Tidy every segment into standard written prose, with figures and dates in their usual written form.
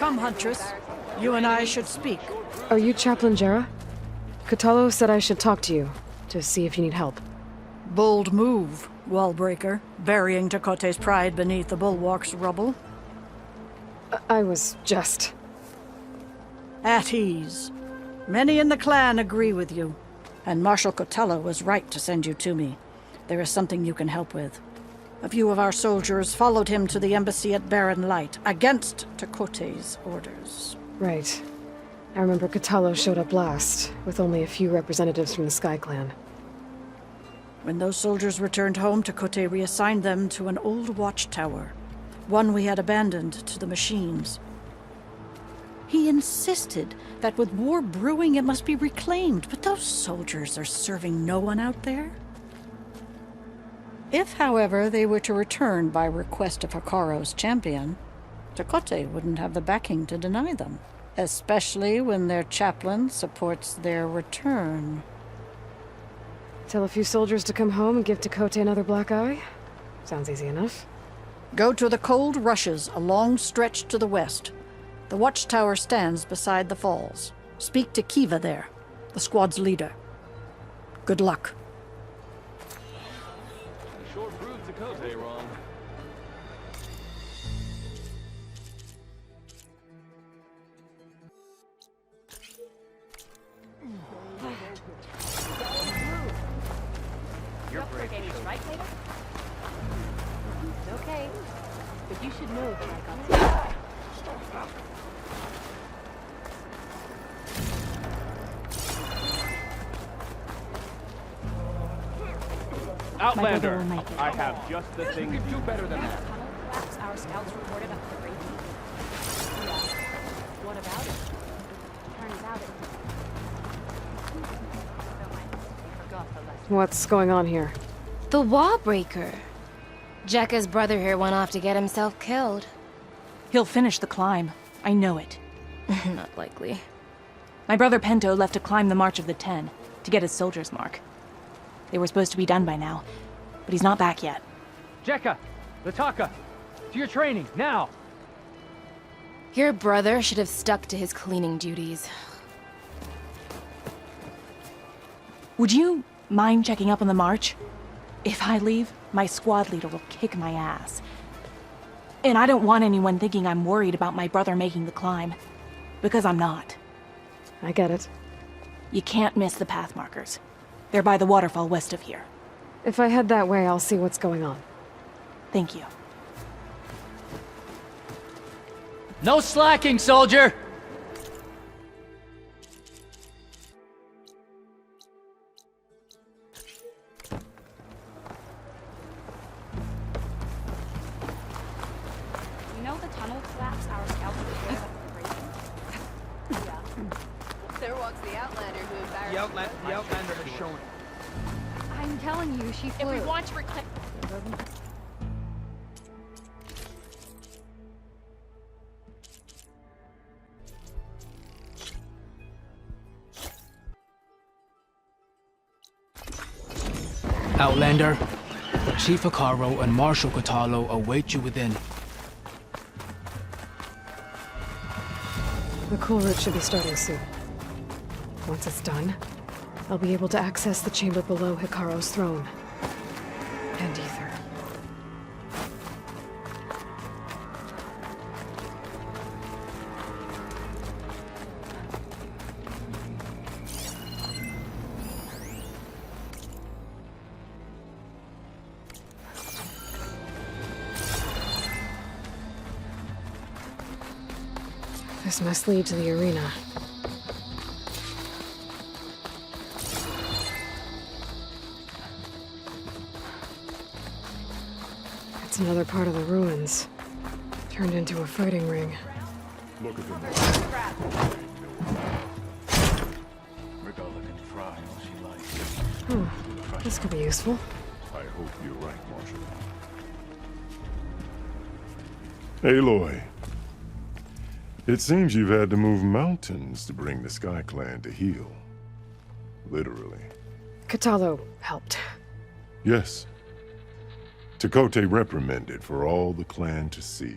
Come, Huntress. You and I should speak. Are you Chaplain Jera? Katalo said I should talk to you, to see if you need help. Bold move, Wallbreaker, burying Tekote's pride beneath the bulwark's rubble. I was just... At ease. Many in the clan agree with you, and Marshal Kotalo was right to send you to me. There is something you can help with. A few of our soldiers followed him to the embassy at Barren Light, against Tekote's orders. Right. I remember Katalo showed up last, with only a few representatives from the Sky Clan. When those soldiers returned home, Tekote reassigned them to an old watchtower, one we had abandoned to the machines. He insisted that with war brewing it must be reclaimed, but those soldiers are serving no one out there. If, however, they were to return by request of Hikaro's champion, Tekote wouldn't have the backing to deny them, especially when their chaplain supports their return. Tell a few soldiers to come home and give Tekote another black eye? Sounds easy enough. Go to the cold rushes, a long stretch to the west. The watchtower stands beside the falls. Speak to Kiva there, the squad's leader. Good luck. Sure proved Tekote wrong. You're up for a game right later? It's okay, but you should know that I got Outlander, I have just the thing to do better than that. collapse. Our scouts reported up the breaking. Yeah. What about it? Turns out they forgot the lesson. What's going on here? The Wallbreaker. Jekka's brother here went off to get himself killed. He'll finish the climb. I know it. Not likely. My brother Pento left to climb the March of the Ten, to get his soldier's mark. They were supposed to be done by now, but he's not back yet. Jekka! Lataka! To your training, now! Your brother should have stuck to his cleaning duties. Would you mind checking up on the march? If I leave, my squad leader will kick my ass. And I don't want anyone thinking I'm worried about my brother making the climb, because I'm not. I get it. You can't miss the path markers. They're by the waterfall west of here. If I head that way, I'll see what's going on. Thank you. No slacking, soldier! You know the tunnel collapse our scouts reported up the breaking? Yeah. There walks the Outlander who embarrassed The Outlander has shown it. I'm telling you, she flew. If we want to reclaim... Outlander, Chief Hikaro and Marshal Kotalo await you within. The cool route should be starting soon. Once it's done, I'll be able to access the chamber below Hikaro's throne. And Ether. This must lead to the arena. It's another part of the ruins, turned into a fighting ring. Look at them. Regala can try all she likes. This could be useful. I hope you're right, Marshal. Aloy. It seems you've had to move mountains to bring the Sky Clan to heel. Literally. Katalo helped. Yes. Tekote reprimanded for all the clan to see.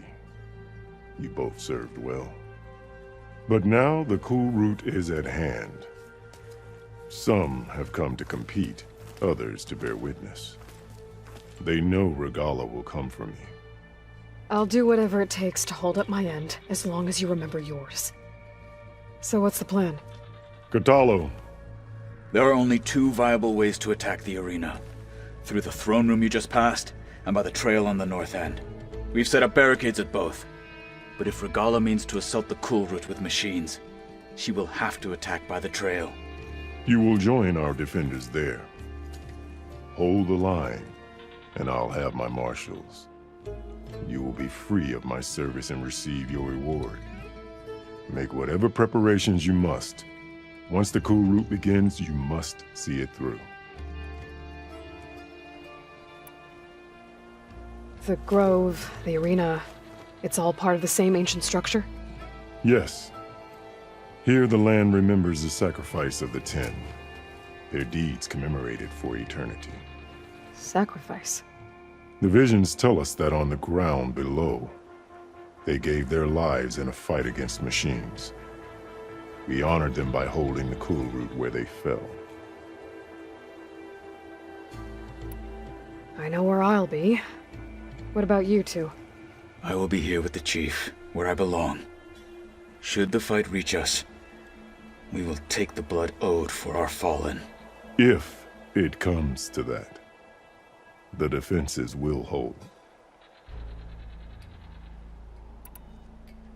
You both served well. But now the cool route is at hand. Some have come to compete, others to bear witness. They know Regala will come for me. I'll do whatever it takes to hold up my end, as long as you remember yours. So what's the plan? Catalo, There are only two viable ways to attack the arena. Through the throne room you just passed, and by the trail on the north end. We've set up barricades at both. But if Regala means to assault the cool route with machines, she will have to attack by the trail. you will join our defenders there. Hold the line, and I'll have my marshals. You will be free of my service and receive your reward. Make whatever preparations you must. Once the cool route begins, you must see it through. The grove, the arena, it's all part of the same ancient structure? Yes. Here the land remembers the sacrifice of the 10. Their deeds commemorated for eternity. Sacrifice? The visions tell us that on the ground below, they gave their lives in a fight against machines. We honored them by holding the cool route where they fell. I know where I'll be. What about you two? I will be here with the chief, where I belong. Should the fight reach us, we will take the blood owed for our fallen. If it comes to that, the defenses will hold.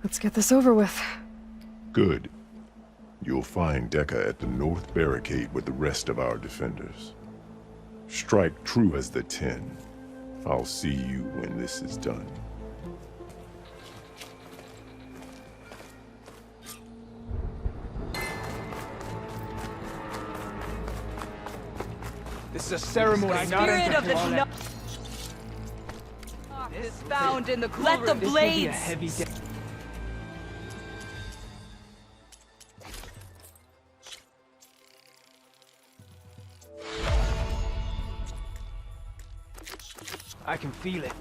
Let's get this over with. Good. You'll find Dekka at the north barricade with the rest of our defenders. Strike true as the 10. I'll see you when this is done. This is a ceremony, not Spirit of the entertainment. is found in the cool Let the room. blades. Heavy day. I can feel it.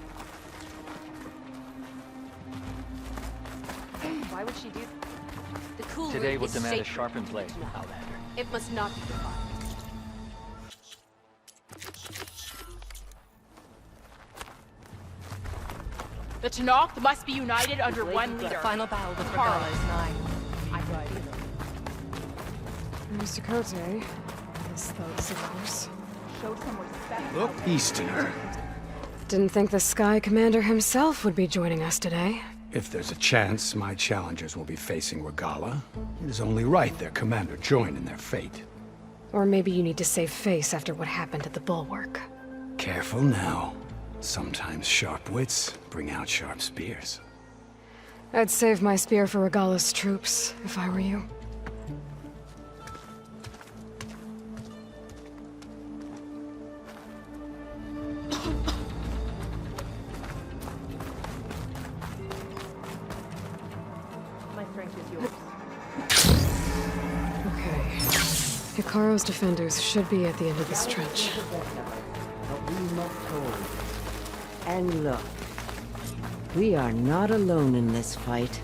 Why would she do? The cool Today route will is demand a sacred. sharpened blade, Outlander. It must not be defiled. The Tenakth must be united under one The leader. final battle with Regala is nigh. I can feel it. Mr. Kote, his thugs, of course. Showed some respect. Look, Easterner. Didn't think the Sky Commander himself would be joining us today. If there's a chance my challengers will be facing Regala, it is only right their commander join in their fate. Or maybe you need to save face after what happened at the Bulwark. Careful now. Sometimes sharp wits bring out sharp spears. I'd save my spear for Regala's troops, if I were you. My strength is yours. Okay. Hikaro's defenders should be at the end of this trench. But we must hold. And look, we are not alone in this fight.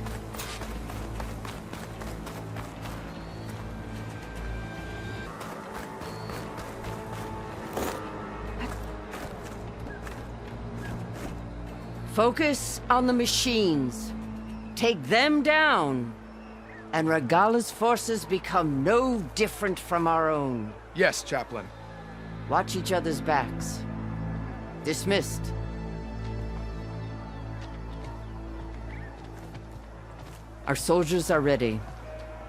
Focus on the machines. Take them down, and Regala's forces become no different from our own. Yes, Chaplain. Watch each other's backs. Dismissed. Our soldiers are ready.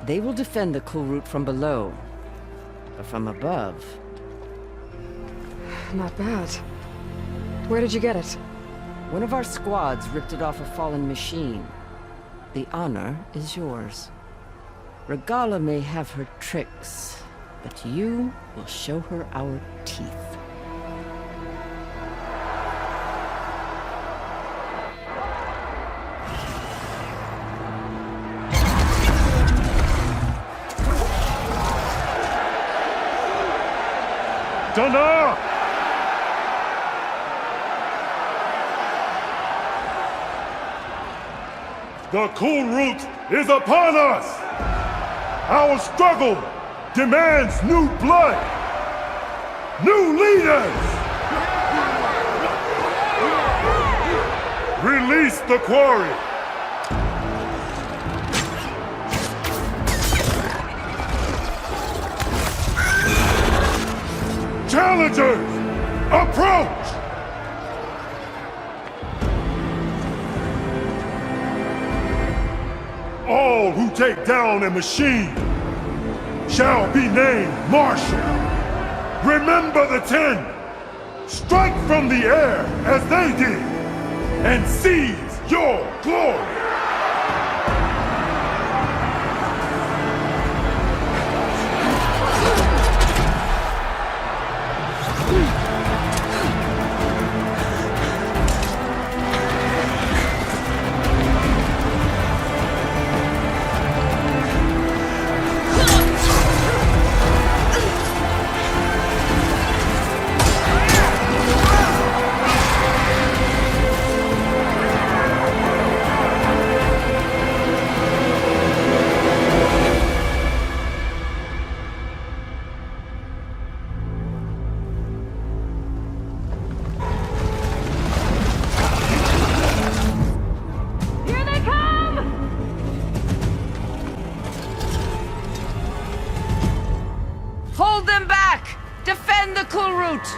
They will defend the cool route from below. But from above... Not bad. Where did you get it? One of our squads ripped it off a fallen machine. The honor is yours. Regala may have her tricks, but you will show her our teeth. Dana! The cool route is upon us! Our struggle demands new blood, new leaders. Release the quarry. Challengers, approach! All who take down a machine shall be named Marshal. Remember the 10. Strike from the air as they did, and seize your glory. Hold them back! Defend the cool route!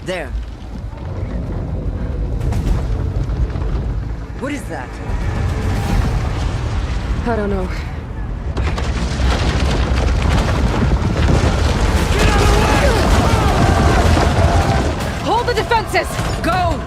There. What is that? I don't know. Hold the defenses! Go!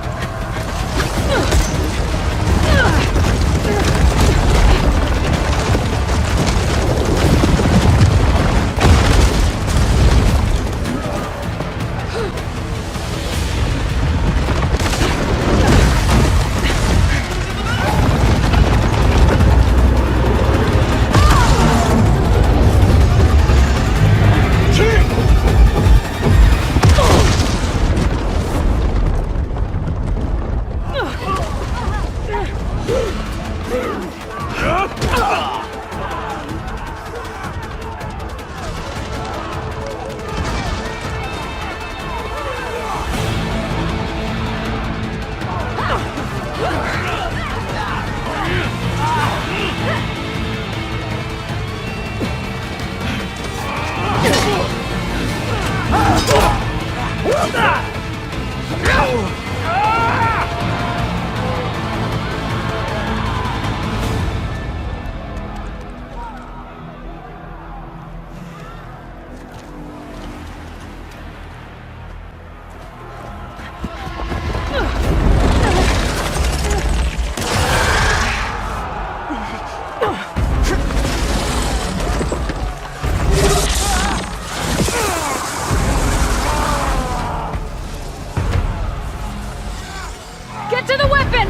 weapon!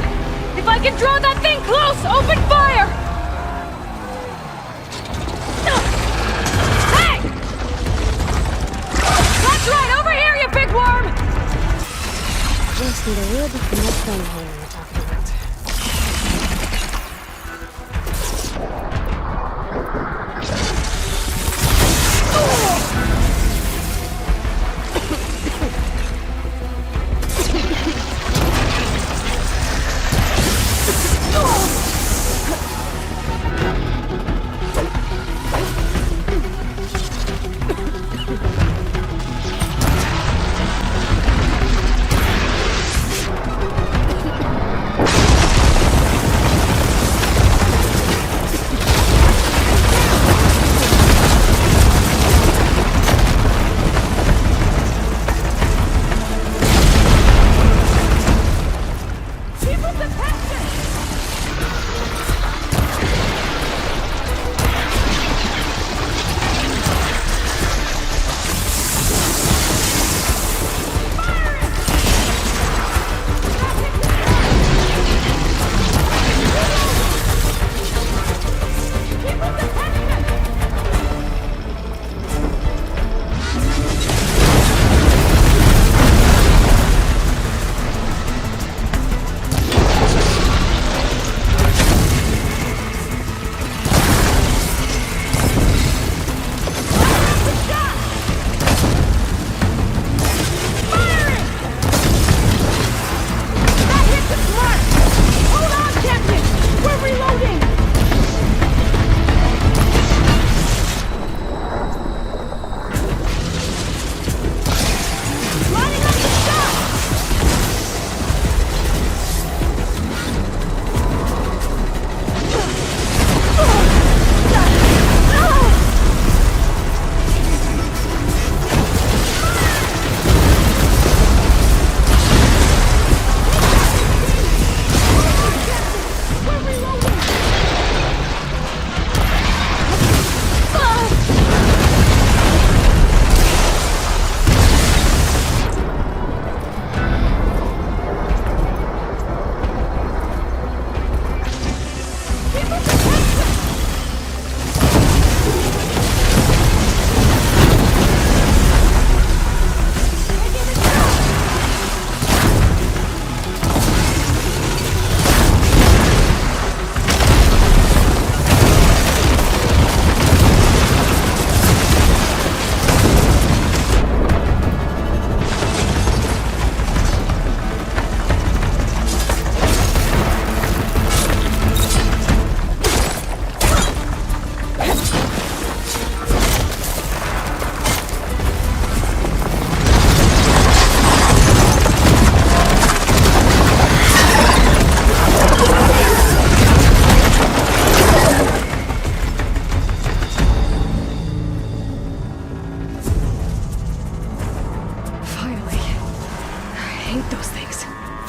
If I can draw that thing close, open fire! Hey! That's right, over here, you big worm! Just need a little bit more thing here on top of that.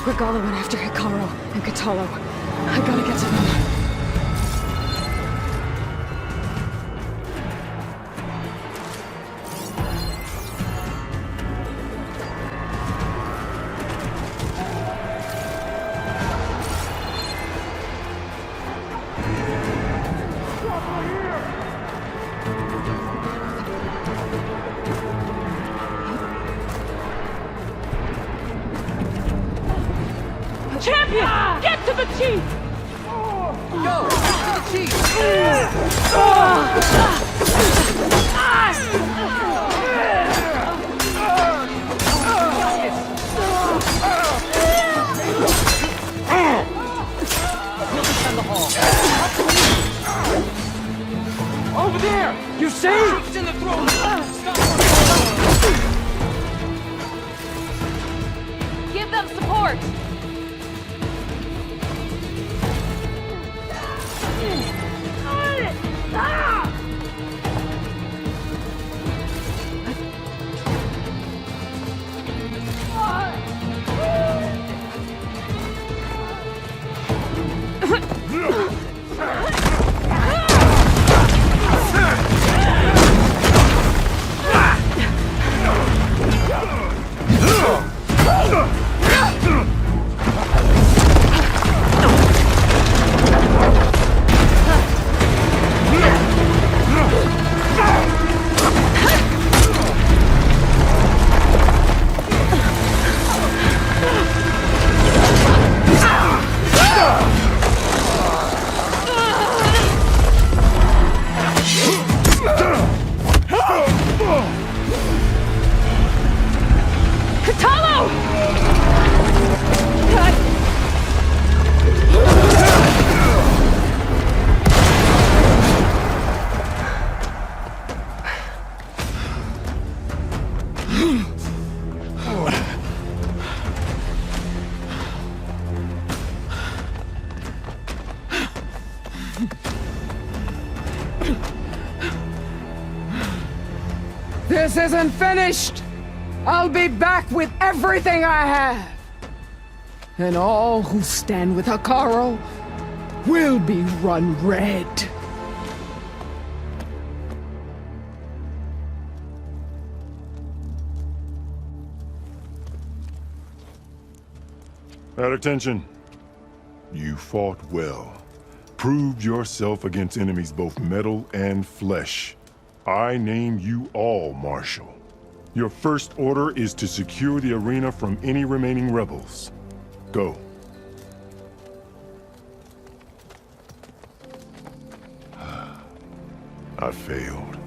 Regala went after Hikaru and Katalo. I gotta get to them. Champion! Get to the chief! Go! To the chief! We'll defend the hall. Over there! You see? It's in the throne! Give them support! this isn't finished, I'll be back with everything I have. And all who stand with Hikaru will be run red. At attention. You fought well. Proved yourself against enemies both metal and flesh. I name you all Marshal. Your first order is to secure the arena from any remaining rebels. Go. I failed.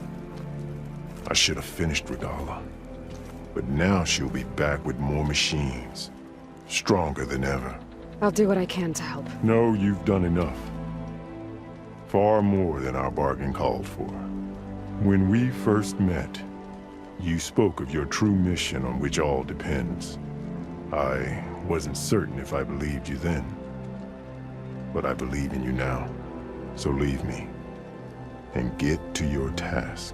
I should have finished Regala. But now she'll be back with more machines. Stronger than ever. I'll do what I can to help. No, you've done enough. Far more than our bargain called for. When we first met, you spoke of your true mission on which all depends. I wasn't certain if I believed you then. But I believe in you now. So leave me. And get to your task.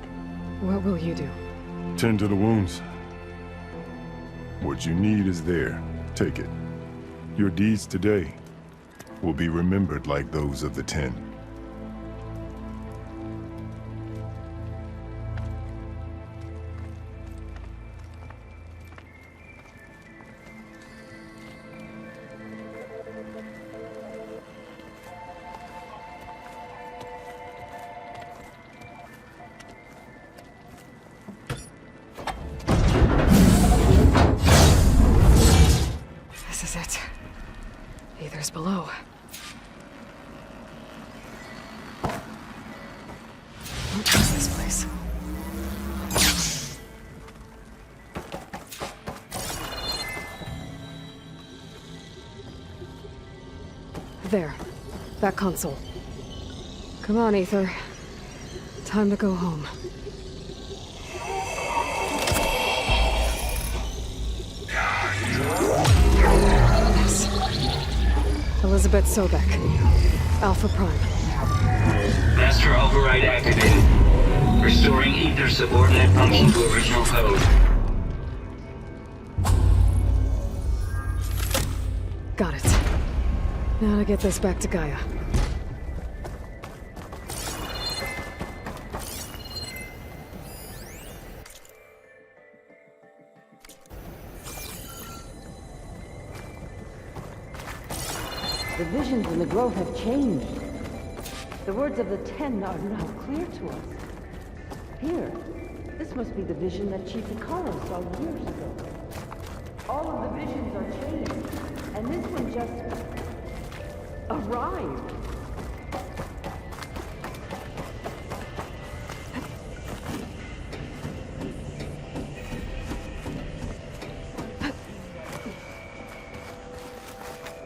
What will you do? Tend to the wounds. What you need is there. Take it. Your deeds today will be remembered like those of the 10. This is it. Aether's below. Don't trust this place. There. That console. Come on, Aether. Time to go home. Elizabeth Sobek. Alpha Prime. Master override activated. Restoring Aether's subordinate function to original code. Got it. Now to get this back to Gaia. The visions in the grove have changed. The words of the 10 are now clear to us. Here, this must be the vision that Chief Hikaru saw years ago. All of the visions are changed, and this one just arrived.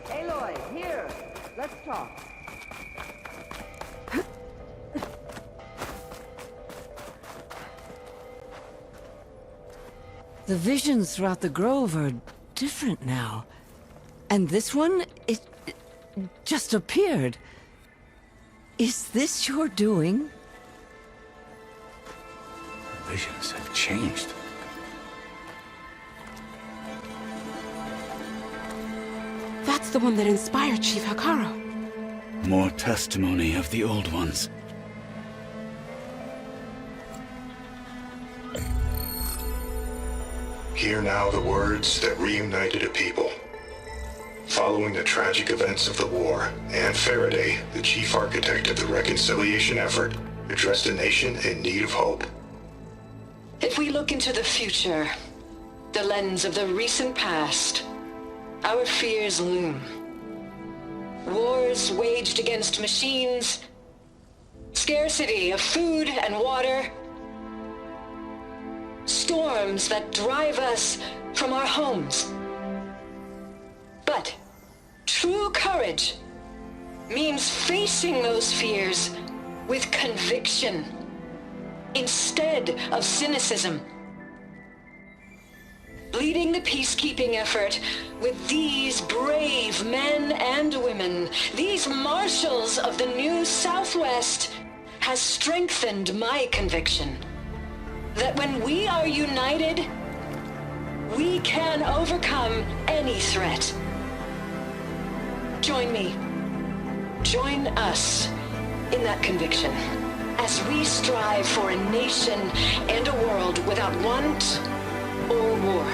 Aloy, here. Let's talk. The visions throughout the grove are different now. And this one, it just appeared. Is this your doing? Visions have changed. That's the one that inspired Chief Hikaru. More testimony of the old ones. Hear now the words that reunited a people. Following the tragic events of the war, Anne Faraday, the chief architect of the reconciliation effort, addressed a nation in need of hope. If we look into the future, the lens of the recent past, our fears loom. Wars waged against machines, scarcity of food and water, storms that drive us from our homes. But true courage means facing those fears with conviction instead of cynicism. Leading the peacekeeping effort with these brave men and women, these marshals of the new Southwest, has strengthened my conviction. that when we are united, we can overcome any threat. Join me. Join us in that conviction as we strive for a nation and a world without want or war.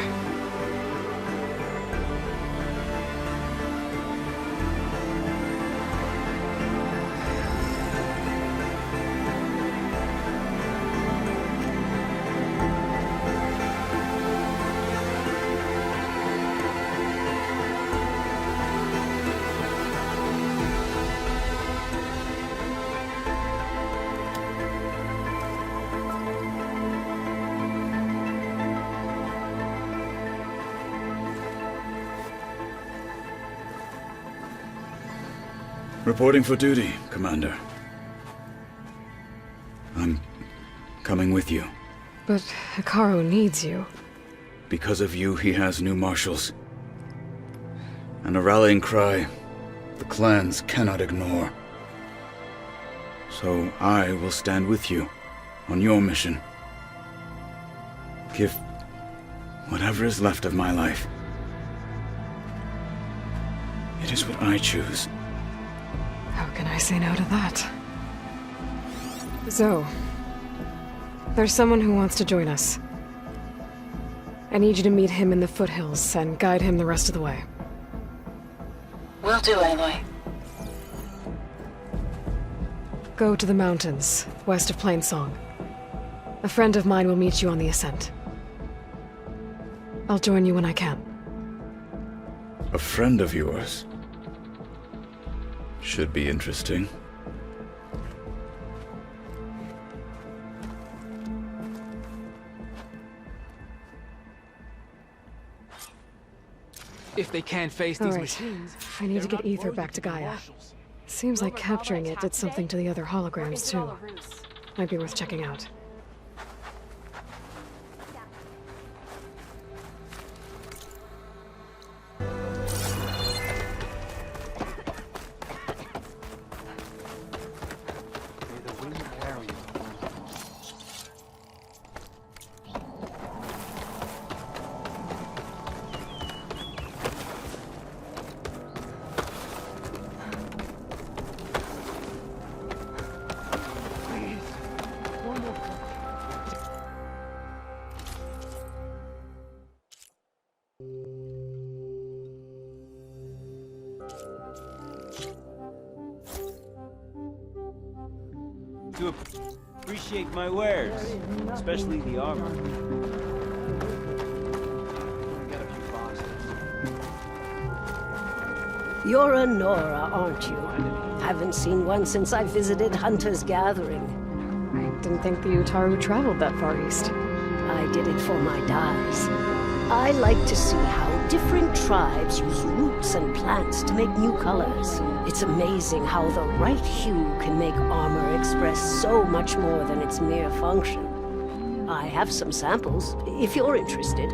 Reporting for duty, Commander. I'm coming with you. But Hikaru needs you. Because of you, he has new marshals. And a rallying cry the clans cannot ignore. So I will stand with you on your mission. Give whatever is left of my life. It is what I choose. How can I say no to that? Zoe, there's someone who wants to join us. I need you to meet him in the foothills and guide him the rest of the way. Will do, Aloy. Go to the mountains, west of Plainsong. A friend of mine will meet you on the ascent. I'll join you when I can. A friend of yours? Should be interesting. If they can't face these machines, I need to get Ether back to Gaia. Seems like capturing it did something to the other holograms, too. Might be worth checking out. To appreciate my wares, especially the armor. Get a few boxes. You're a Nora, aren't you? Haven't seen one since I visited Hunter's Gathering. I didn't think the Utaru traveled that far east. I did it for my dyes. I like to see how different tribes use roots and plants to make new colors. It's amazing how the right hue can make armor express so much more than its mere function. I have some samples, if you're interested.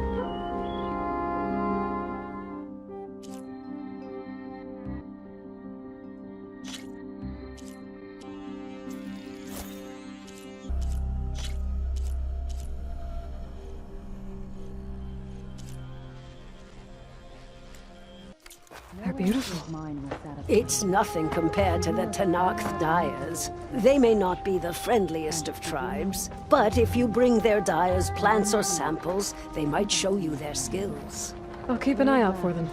They're beautiful. It's nothing compared to the Tanakh dyers. They may not be the friendliest of tribes, but if you bring their dyers plants or samples, they might show you their skills. I'll keep an eye out for them.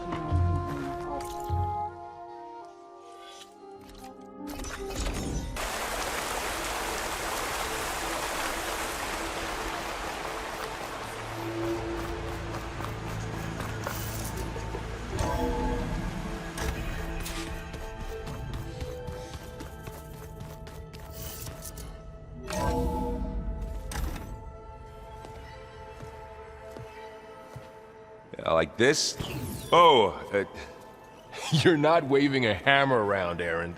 Like this? Oh, you're not waving a hammer around, Aaron.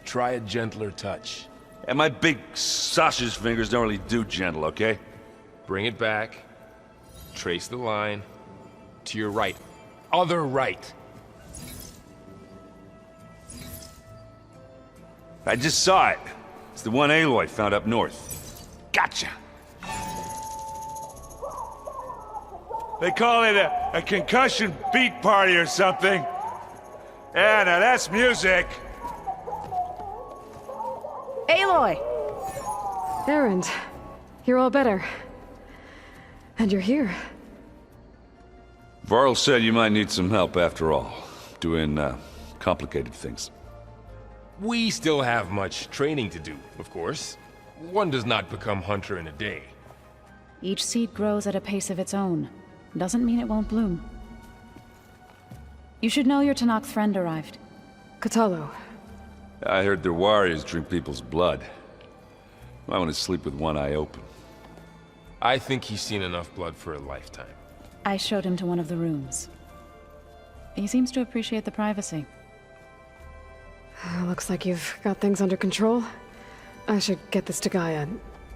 Try a gentler touch. And my big sausage fingers don't really do gentle, okay? Bring it back. Trace the line. To your right. Other right. I just saw it. It's the one Aloy found up north. Gotcha! They call it a concussion beat party or something. Yeah, now that's music. Aloy! Erend, you're all better. And you're here. Varl said you might need some help after all, doing complicated things. We still have much training to do, of course. One does not become hunter in a day. Each seed grows at a pace of its own. Doesn't mean it won't bloom. You should know your Tanakh friend arrived. Katalo. I heard their warriors drink people's blood. I want to sleep with one eye open. I think he's seen enough blood for a lifetime. I showed him to one of the rooms. He seems to appreciate the privacy. Looks like you've got things under control. I should get this to Gaia.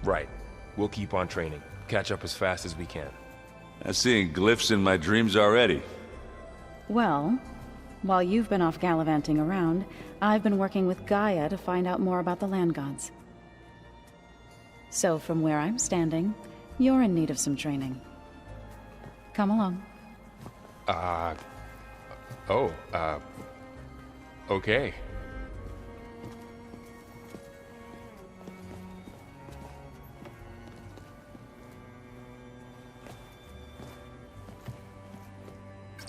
Right. We'll keep on training. Catch up as fast as we can. I'm seeing glyphs in my dreams already. Well, while you've been off gallivanting around, I've been working with Gaia to find out more about the land gods. So from where I'm standing, you're in need of some training. Come along. Okay.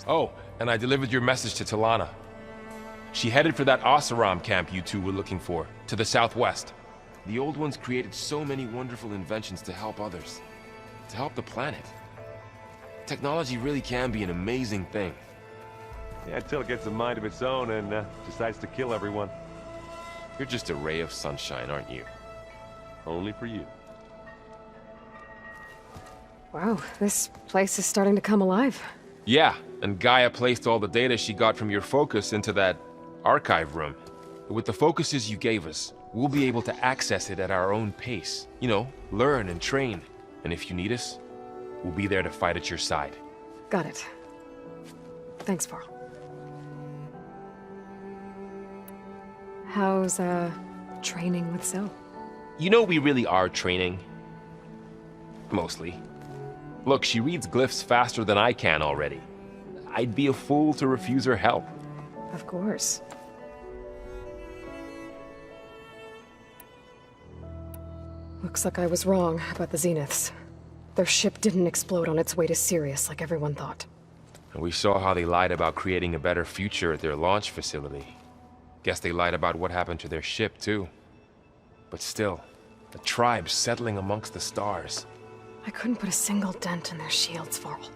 Oh, and I delivered your message to Talana. She headed for that Oseram camp you two were looking for, to the southwest. The old ones created so many wonderful inventions to help others. To help the planet. Technology really can be an amazing thing. Yeah, until it gets a mind of its own and decides to kill everyone. You're just a ray of sunshine, aren't you? Only for you. Wow, this place is starting to come alive. Yeah, and Gaia placed all the data she got from your focus into that archive room. With the focuses you gave us, we'll be able to access it at our own pace. You know, learn and train. And if you need us, we'll be there to fight at your side. Got it. Thanks, Varl. How's, training with Zoe? You know we really are training. Mostly. Look, she reads glyphs faster than I can already. I'd be a fool to refuse her help. Of course. Looks like I was wrong about the Zeniths. Their ship didn't explode on its way to Sirius like everyone thought. And we saw how they lied about creating a better future at their launch facility. Guess they lied about what happened to their ship, too. But still, the tribe settling amongst the stars. I couldn't put a single dent in their shields, Varl.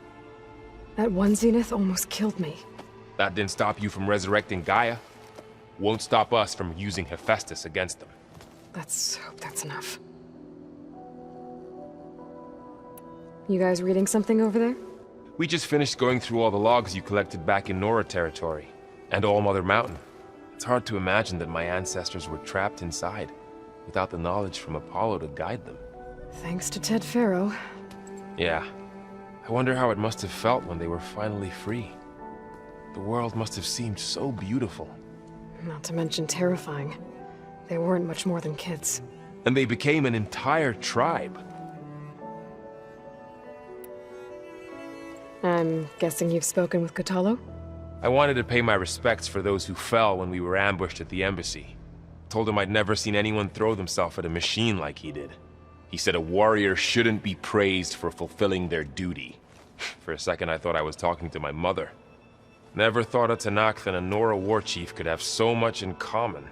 That one Zenith almost killed me. That didn't stop you from resurrecting Gaia. Won't stop us from using Hephaestus against them. Let's hope that's enough. You guys reading something over there? We just finished going through all the logs you collected back in Nora territory, and All Mother Mountain. It's hard to imagine that my ancestors were trapped inside, without the knowledge from Apollo to guide them. Thanks to Ted Faro. Yeah. I wonder how it must have felt when they were finally free. The world must have seemed so beautiful. Not to mention terrifying. They weren't much more than kids. And they became an entire tribe. I'm guessing you've spoken with Katalo? I wanted to pay my respects for those who fell when we were ambushed at the embassy. Told him I'd never seen anyone throw themselves at a machine like he did. He said a warrior shouldn't be praised for fulfilling their duty. For a second I thought I was talking to my mother. Never thought a Tanakh and a Nora war chief could have so much in common.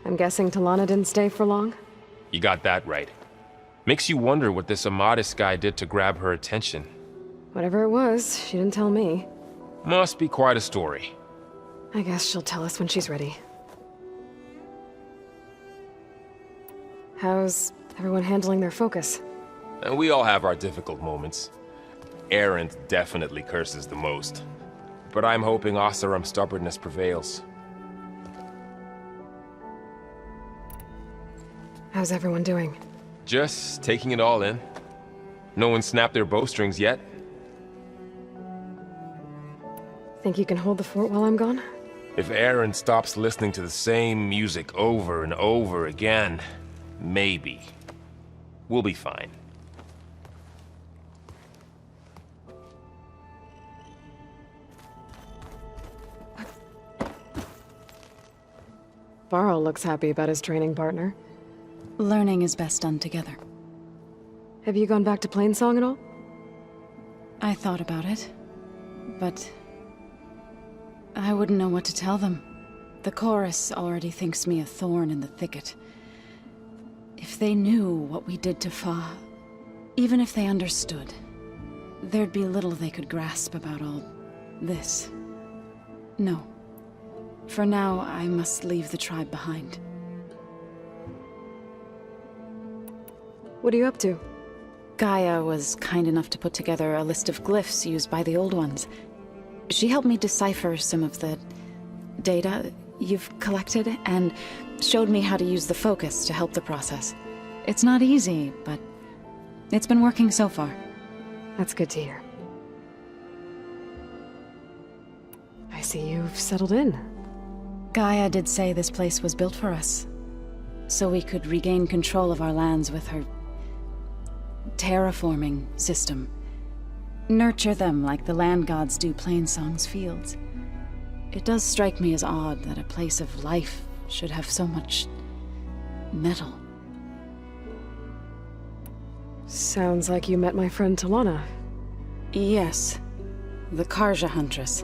I'm guessing Talana didn't stay for long? You got that right. Makes you wonder what this Amadis guy did to grab her attention. Whatever it was, she didn't tell me. Must be quite a story. I guess she'll tell us when she's ready. How's everyone handling their focus? And we all have our difficult moments. Erend definitely curses the most. But I'm hoping Oseram's stubbornness prevails. How's everyone doing? Just taking it all in. No one snapped their bowstrings yet. Think you can hold the fort while I'm gone? If Erend stops listening to the same music over and over again, maybe. We'll be fine. Varl looks happy about his training partner. Learning is best done together. Have you gone back to Plainsong at all? I thought about it, but I wouldn't know what to tell them. The chorus already thinks me a thorn in the thicket. If they knew what we did to Fa, even if they understood, there'd be little they could grasp about all this. No. For now, I must leave the tribe behind. What are you up to? Gaia was kind enough to put together a list of glyphs used by the Old Ones. She helped me decipher some of the data you've collected, and showed me how to use the focus to help the process. It's not easy, but it's been working so far. That's good to hear. I see you've settled in. Gaia did say this place was built for us, so we could regain control of our lands with her terraforming system. Nurture them like the land gods do Plainsong's fields. It does strike me as odd that a place of life should have so much metal. Sounds like you met my friend Talana. Yes, the Karja Huntress.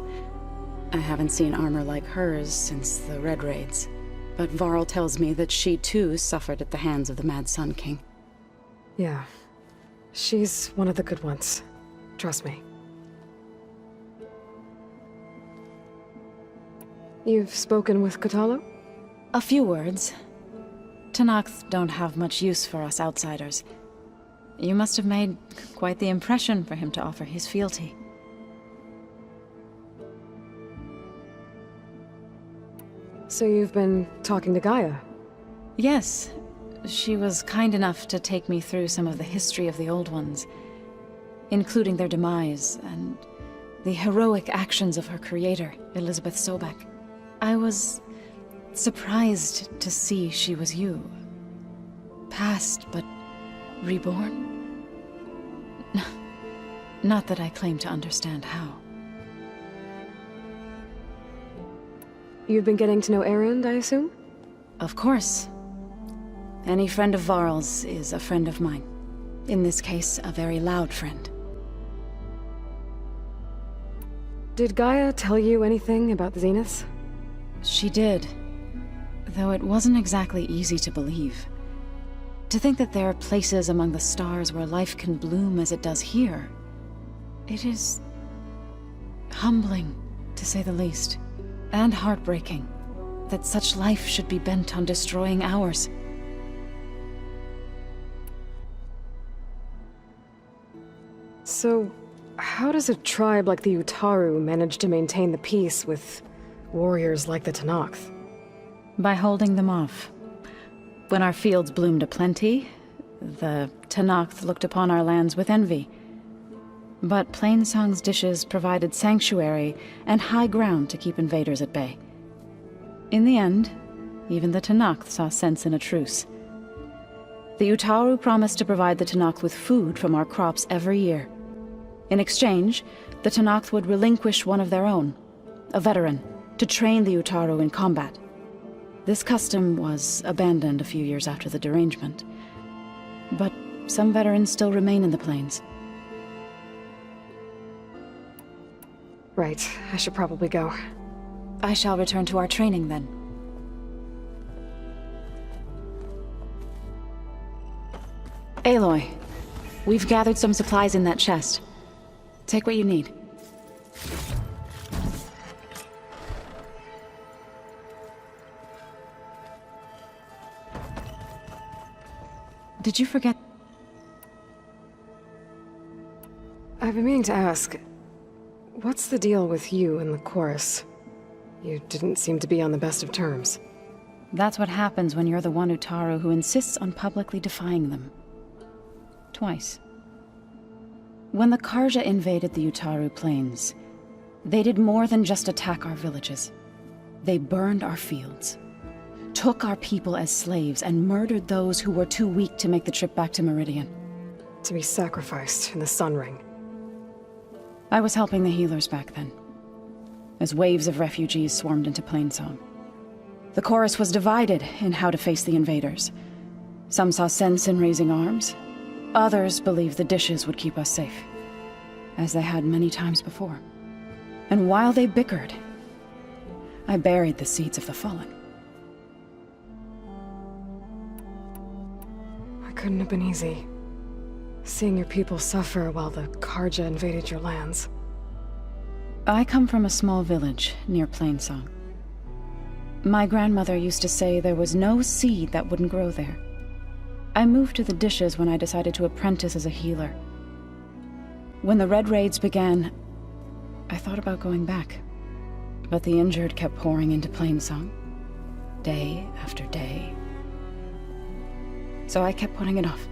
I haven't seen armor like hers since the Red Raids, but Varl tells me that she too suffered at the hands of the Mad Sun King. Yeah, she's one of the good ones. Trust me. You've spoken with Kotallo? A few words. Tenakth don't have much use for us outsiders. You must have made quite the impression for him to offer his fealty. So you've been talking to Gaia? Yes. She was kind enough to take me through some of the history of the Old Ones, including their demise and the heroic actions of her creator, Elizabeth Sobek. I was surprised to see she was you. Past, but reborn? Not that I claim to understand how. You've been getting to know Erend, I assume? Of course. Any friend of Varl's is a friend of mine. In this case, a very loud friend. Did Gaia tell you anything about the Zeniths? She did, though it wasn't exactly easy to believe. To think that there are places among the stars where life can bloom as it does here, it is humbling, to say the least, and heartbreaking, that such life should be bent on destroying ours. So, how does a tribe like the Utaru manage to maintain the peace with warriors like the Tenakth? By holding them off. When our fields bloomed aplenty, the Tenakth looked upon our lands with envy. But Plainsong's dishes provided sanctuary and high ground to keep invaders at bay. In the end, even the Tenakth saw sense in a truce. The Utaru promised to provide the Tenakth with food from our crops every year. In exchange, the Tenakth would relinquish one of their own, a veteran, to train the Utaru in combat. This custom was abandoned a few years after the derangement, but some veterans still remain in the plains. Right, I should probably go. I shall return to our training then. Aloy, we've gathered some supplies in that chest. Take what you need. Did you forget? I've been meaning to ask, what's the deal with you and the chorus? You didn't seem to be on the best of terms. That's what happens when you're the one Utaru who insists on publicly defying them. Twice. When the Karja invaded the Utaru plains, they did more than just attack our villages. They burned our fields, took our people as slaves, and murdered those who were too weak to make the trip back to Meridian. To be sacrificed in the Sun Ring. I was helping the healers back then, as waves of refugees swarmed into Plainsong. The chorus was divided in how to face the invaders. Some saw sense in raising arms. Others believed the dishes would keep us safe, as they had many times before. And while they bickered, I buried the seeds of the fallen. It couldn't have been easy. Seeing your people suffer while the Karja invaded your lands. I come from a small village near Plainsong. My grandmother used to say there was no seed that wouldn't grow there. I moved to the dishes when I decided to apprentice as a healer. When the Red Raids began, I thought about going back. But the injured kept pouring into Plainsong, day after day. So I kept putting it off.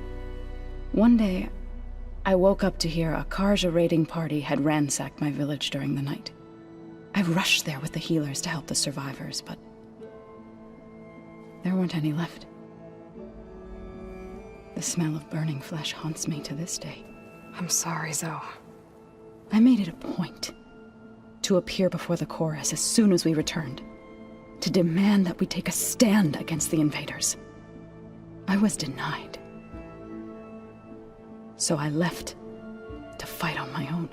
One day, I woke up to hear a Karja raiding party had ransacked my village during the night. I rushed there with the healers to help the survivors, but there weren't any left. The smell of burning flesh haunts me to this day. I'm sorry, Zoe. I made it a point to appear before the chorus as soon as we returned, to demand that we take a stand against the invaders. I was denied. So I left to fight on my own.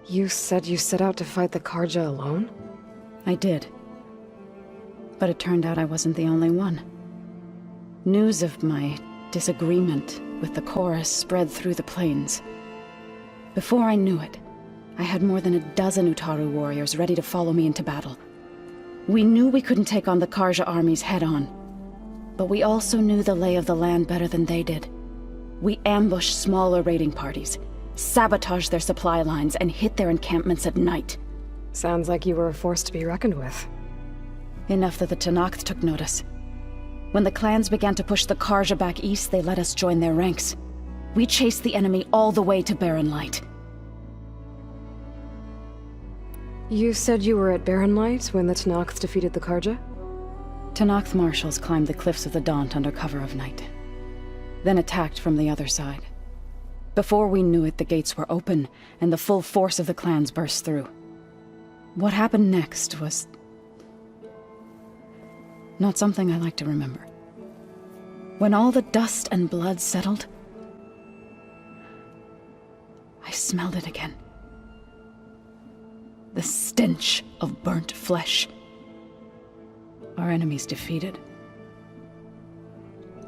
You said you set out to fight the Karja alone? I did. But it turned out I wasn't the only one. News of my disagreement with the chorus spread through the plains. Before I knew it, I had more than a dozen Utaru warriors ready to follow me into battle. We knew we couldn't take on the Karja armies head-on, but we also knew the lay of the land better than they did. We ambushed smaller raiding parties, sabotaged their supply lines, and hit their encampments at night. Sounds like you were a force to be reckoned with. Enough that the Tenakth took notice. When the clans began to push the Karja back east, they let us join their ranks. We chased the enemy all the way to Barren Light. You said you were at Barren Light when the Tenakth defeated the Karja? Tenakth marshals climbed the cliffs of the Daunt under cover of night, then attacked from the other side. Before we knew it, the gates were open, and the full force of the clans burst through. What happened next was not something I like to remember. When all the dust and blood settled, I smelled it again. The stench of burnt flesh. Our enemies defeated.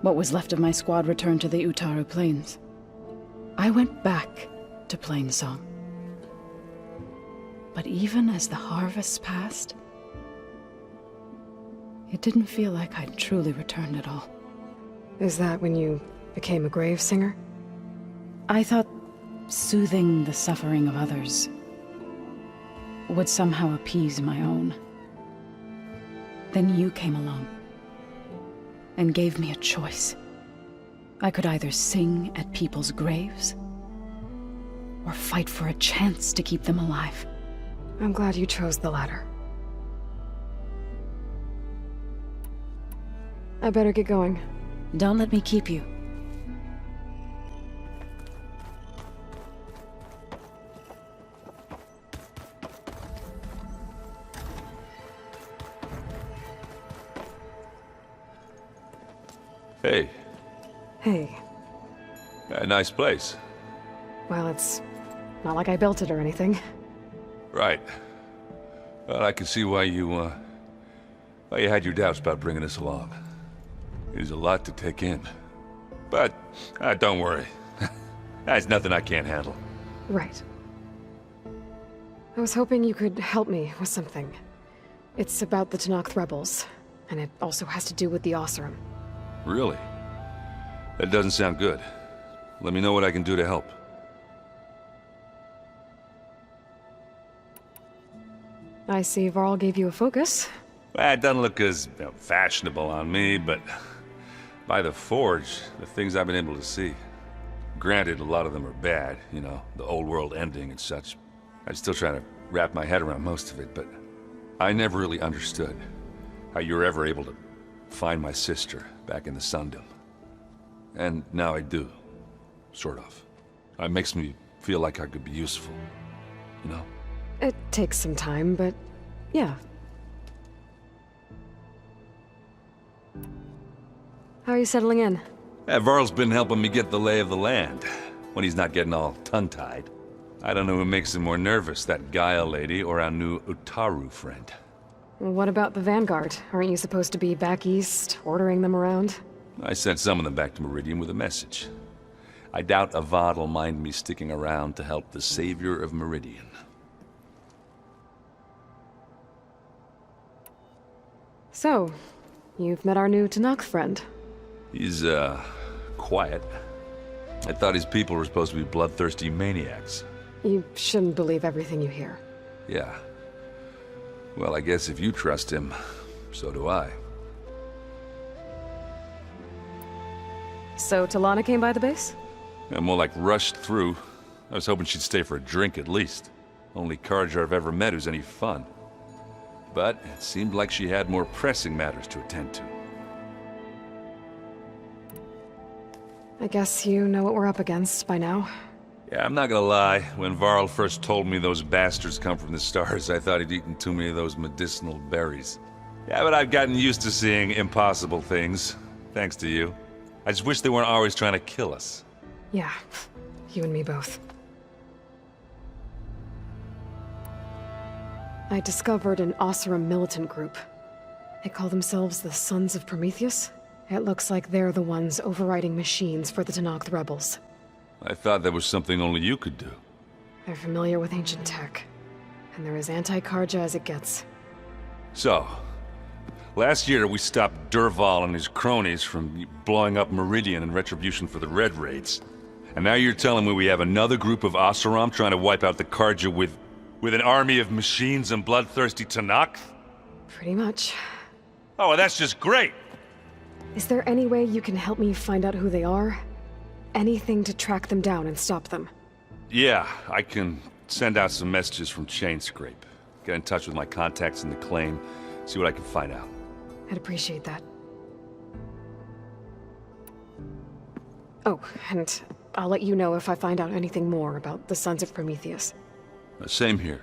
What was left of my squad returned to the Utaru Plains. I went back to Plainsong. But even as the harvests passed, it didn't feel like I'd truly returned at all. Is that when you became a grave singer? I thought soothing the suffering of others would somehow appease my own. Then you came along and gave me a choice. I could either sing at people's graves or fight for a chance to keep them alive. I'm glad you chose the latter. I better get going. Don't let me keep you. Hey. Hey. A nice place. Well, it's not like I built it or anything. Right. Well, I can see why you had your doubts about bringing us along. It is a lot to take in. But, don't worry. That's nothing I can't handle. Right. I was hoping you could help me with something. It's about the Tenakth rebels, and it also has to do with the Oseram. Really? That doesn't sound good. Let me know what I can do to help. I see Varl gave you a focus. Well, it doesn't look as fashionable on me, but by the Forge, the things I've been able to see. Granted, a lot of them are bad, you know, the old world ending and such. I'm still trying to wrap my head around most of it, but I never really understood how you were ever able to find my sister back in the Sundom. And now I do. Sort of. It makes me feel like I could be useful. You know? It takes some time, but Yeah. How are you settling in? Varl's been helping me get the lay of the land, when he's not getting all tongue-tied. I don't know who makes him more nervous, that Gaia lady or our new Utaru friend. What about the Vanguard? Aren't you supposed to be back east, ordering them around? I sent some of them back to Meridian with a message. I doubt Avad will mind me sticking around to help the savior of Meridian. So, you've met our new Tanakh friend. He's, quiet. I thought his people were supposed to be bloodthirsty maniacs. You shouldn't believe everything you hear. Yeah. Well, I guess if you trust him, so do I. So, Talana came by the base? Yeah, more like rushed through. I was hoping she'd stay for a drink at least. Only Carja I've ever met who's any fun. But it seemed like she had more pressing matters to attend to. I guess you know what we're up against by now. Yeah, I'm not gonna lie. When Varl first told me those bastards come from the stars, I thought he'd eaten too many of those medicinal berries. Yeah, but I've gotten used to seeing impossible things, thanks to you. I just wish they weren't always trying to kill us. Yeah, you and me both. I discovered an Oseram militant group. They call themselves the Sons of Prometheus. It looks like they're the ones overriding machines for the Tanakh rebels. I thought that was something only you could do. They're familiar with ancient tech, and they're as anti-Carja as it gets. So, last year we stopped Durval and his cronies from blowing up Meridian in retribution for the Red Raids. And now you're telling me we have another group of Oseram trying to wipe out the Carja with an army of machines and bloodthirsty Tanakh? Pretty much. Oh, well, that's just great! Is there any way you can help me find out who they are? Anything to track them down and stop them? Yeah, I can send out some messages from Chainscrape. Get in touch with my contacts in the claim, see what I can find out. I'd appreciate that. Oh, and I'll let you know if I find out anything more about the Sons of Prometheus. Same here.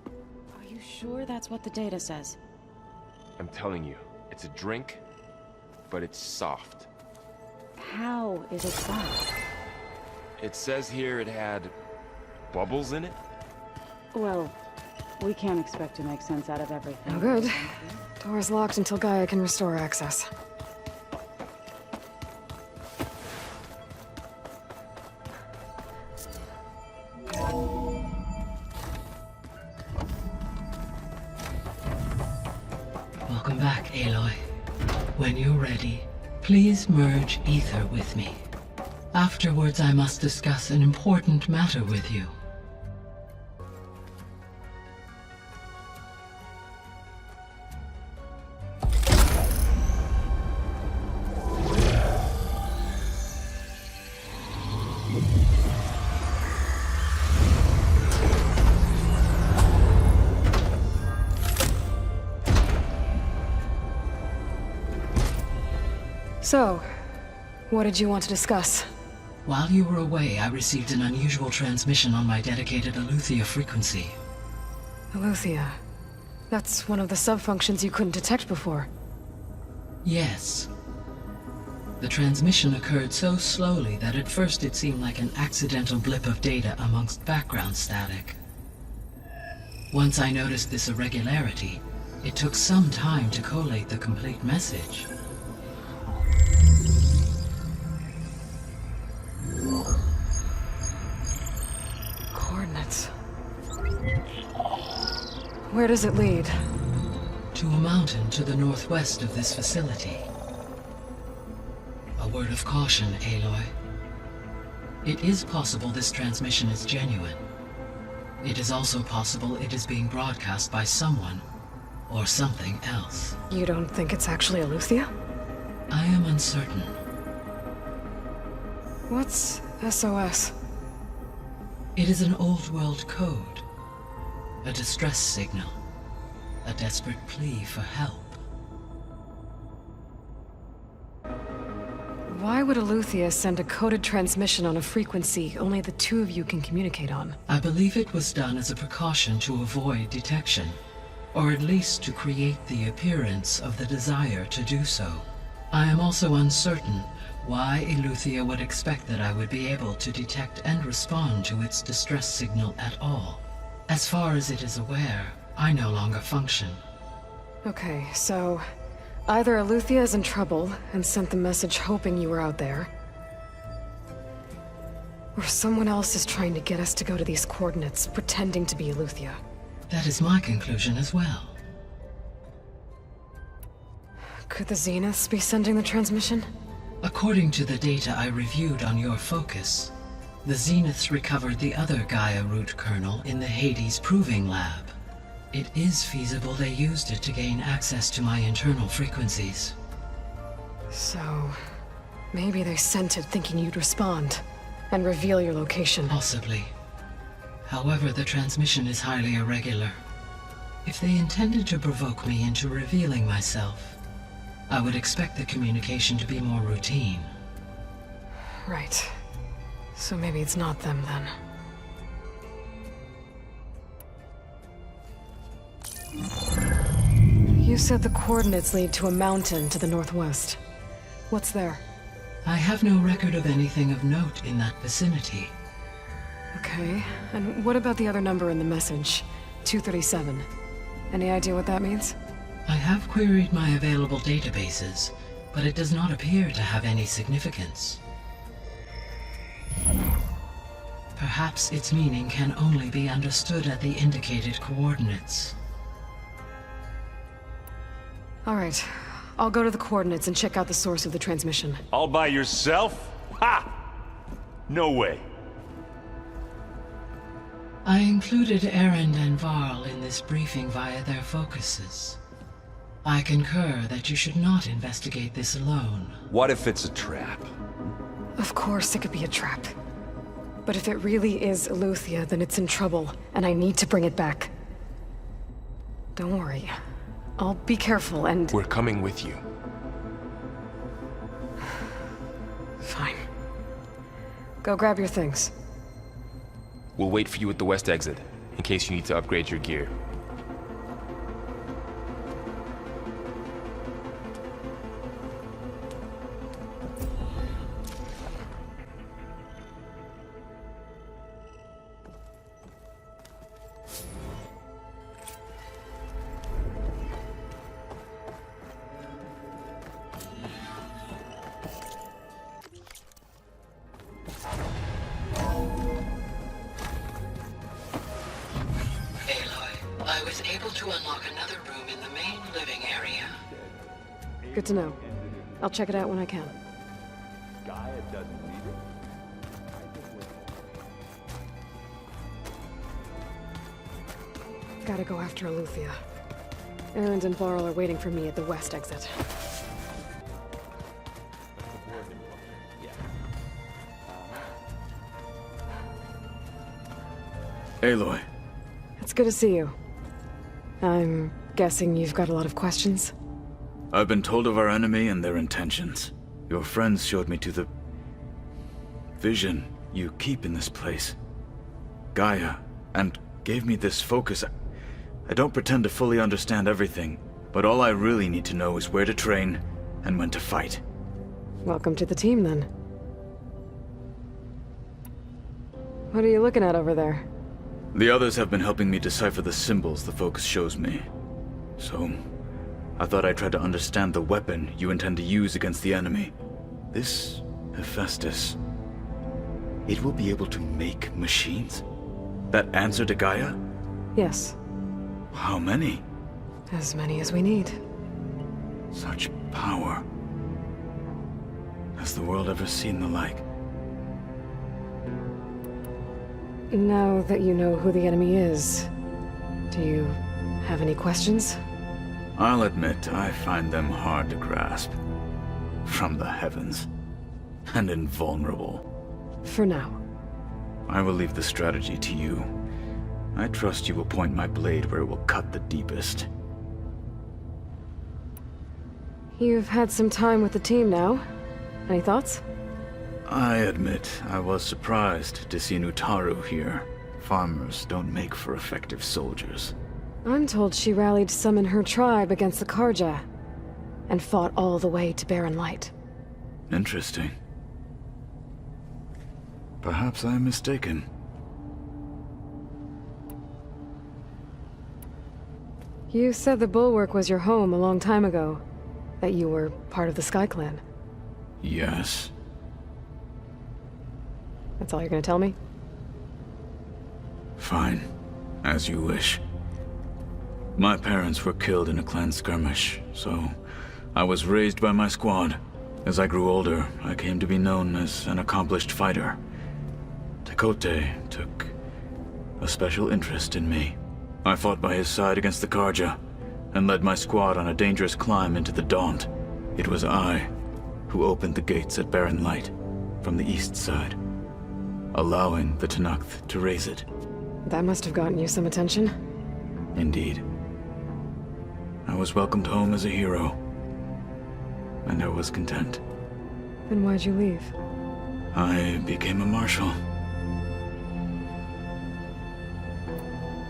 Are you sure that's what the data says? I'm telling you, it's a drink, but it's soft. How is it soft? It says here it had bubbles in it? Well, we can't expect to make sense out of everything. Oh, good. Door's locked until Gaia can restore access. Welcome back, Aloy. When you're ready, please merge ether with me. Afterwards, I must discuss an important matter with you. So, what did you want to discuss? While you were away, I received an unusual transmission on my dedicated Aletheia frequency. Aletheia. That's one of the sub-functions you couldn't detect before. Yes. The transmission occurred so slowly that at first it seemed like an accidental blip of data amongst background static. Once I noticed this irregularity, it took some time to collate the complete message. Coordinates. Where does it lead? To a mountain to the northwest of this facility. A word of caution, Aloy. It is possible this transmission is genuine. It is also possible it is being broadcast by someone or something else. You don't think it's actually Aletheia? I am uncertain. What's SOS? It is an old-world code. A distress signal. A desperate plea for help. Why would Eleuthia send a coded transmission on a frequency only the two of you can communicate on? I believe it was done as a precaution to avoid detection, or at least to create the appearance of the desire to do so. I am also uncertain why Eleuthia would expect that I would be able to detect and respond to its distress signal at all. As far as it is aware, I no longer function. Okay, so either Eleuthia is in trouble and sent the message hoping you were out there, or someone else is trying to get us to go to these coordinates, pretending to be Eleuthia. That is my conclusion as well. Could the Zeniths be sending the transmission? According to the data I reviewed on your focus, the Zeniths recovered the other Gaia root kernel in the Hades Proving Lab. It is feasible they used it to gain access to my internal frequencies. So, maybe they sent it thinking you'd respond and reveal your location. Possibly. However, the transmission is highly irregular. If they intended to provoke me into revealing myself, I would expect the communication to be more routine. Right. So maybe it's not them then. You said the coordinates lead to a mountain to the northwest. What's there? I have no record of anything of note in that vicinity. Okay, and what about the other number in the message? 237. Any idea what that means? I have queried my available databases, but it does not appear to have any significance. Perhaps its meaning can only be understood at the indicated coordinates. All right, I'll go to the coordinates and check out the source of the transmission. All by yourself? Ha! No way. I included Erend and Varl in this briefing via their focuses. I concur that you should not investigate this alone. What if it's a trap? Of course it could be a trap. But if it really is Eleuthia, then it's in trouble, and I need to bring it back. Don't worry. I'll be careful and... We're coming with you. Fine. Go grab your things. We'll wait for you at the west exit, in case you need to upgrade your gear. I was able to unlock another room in the main living area. Good to know. I'll check it out when I can. Gaia doesn't need it. Gotta go after Eleuthia. Erend and Varl are waiting for me at the west exit. Aloy. It's good to see you. I'm guessing you've got a lot of questions? I've been told of our enemy and their intentions. Your friends showed me to the vision you keep in this place, Gaia, and gave me this focus. I don't pretend to fully understand everything, but all I really need to know is where to train and when to fight. Welcome to the team, then. What are you looking at over there? The others have been helping me decipher the symbols the focus shows me. So, I thought I'd try to understand the weapon you intend to use against the enemy. This Hephaestus, it will be able to make machines? That answer to Gaia? Yes. How many? As many as we need. Such power. Has the world ever seen the like? Now that you know who the enemy is, do you have any questions? I'll admit, I find them hard to grasp. From the heavens. And invulnerable. For now. I will leave the strategy to you. I trust you will point my blade where it will cut the deepest. You've had some time with the team now. Any thoughts? I admit I was surprised to see Nutaru here. Farmers don't make for effective soldiers. I'm told she rallied some in her tribe against the Karja, and fought all the way to Barren Light. Interesting. Perhaps I'm mistaken. You said the Bulwark was your home a long time ago. That you were part of the Sky Clan. Yes. That's all you're gonna tell me? Fine. As you wish. My parents were killed in a clan skirmish, so I was raised by my squad. As I grew older, I came to be known as an accomplished fighter. Tekote took a special interest in me. I fought by his side against the Karja, and led my squad on a dangerous climb into the Daunt. It was I who opened the gates at Barren Light from the east side, allowing the Tenakth to raise it. That must have gotten you some attention. Indeed. I was welcomed home as a hero, and I was content. Then why'd you leave? I became a marshal.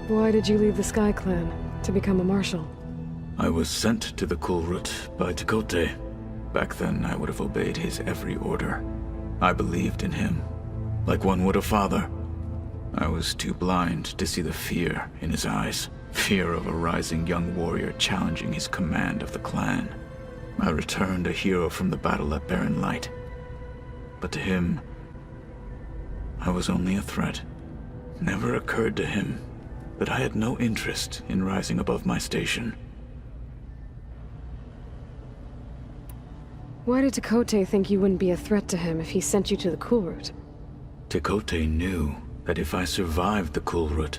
Why did you leave the Sky Clan to become a marshal? I was sent to the Kulrut by Tekote. Back then, I would have obeyed his every order. I believed in him, like one would a father. I was too blind to see the fear in his eyes. Fear of a rising young warrior challenging his command of the clan. I returned a hero from the battle at Barren Light. But to him, I was only a threat. Never occurred to him that I had no interest in rising above my station. Why did Tekote think you wouldn't be a threat to him if he sent you to the Kulrut? Tekote knew that if I survived the Kulrut,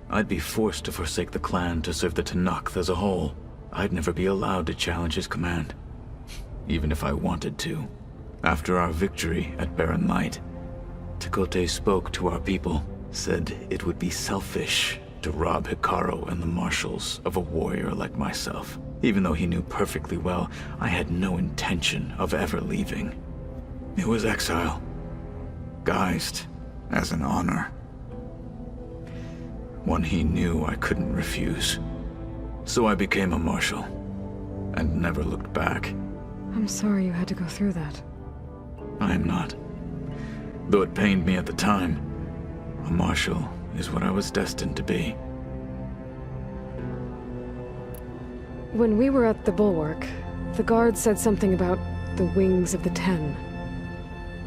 I'd be forced to forsake the clan to serve the Tenakth as a whole. I'd never be allowed to challenge his command, even if I wanted to. After our victory at Barren Light, Tekote spoke to our people, said it would be selfish to rob Hikaru and the marshals of a warrior like myself. Even though he knew perfectly well I had no intention of ever leaving. It was exile, guised as an honor. One he knew I couldn't refuse. So I became a marshal, and never looked back. I'm sorry you had to go through that. I am not. Though it pained me at the time, a marshal is what I was destined to be. When we were at the Bulwark, the guard said something about the Wings of the Ten.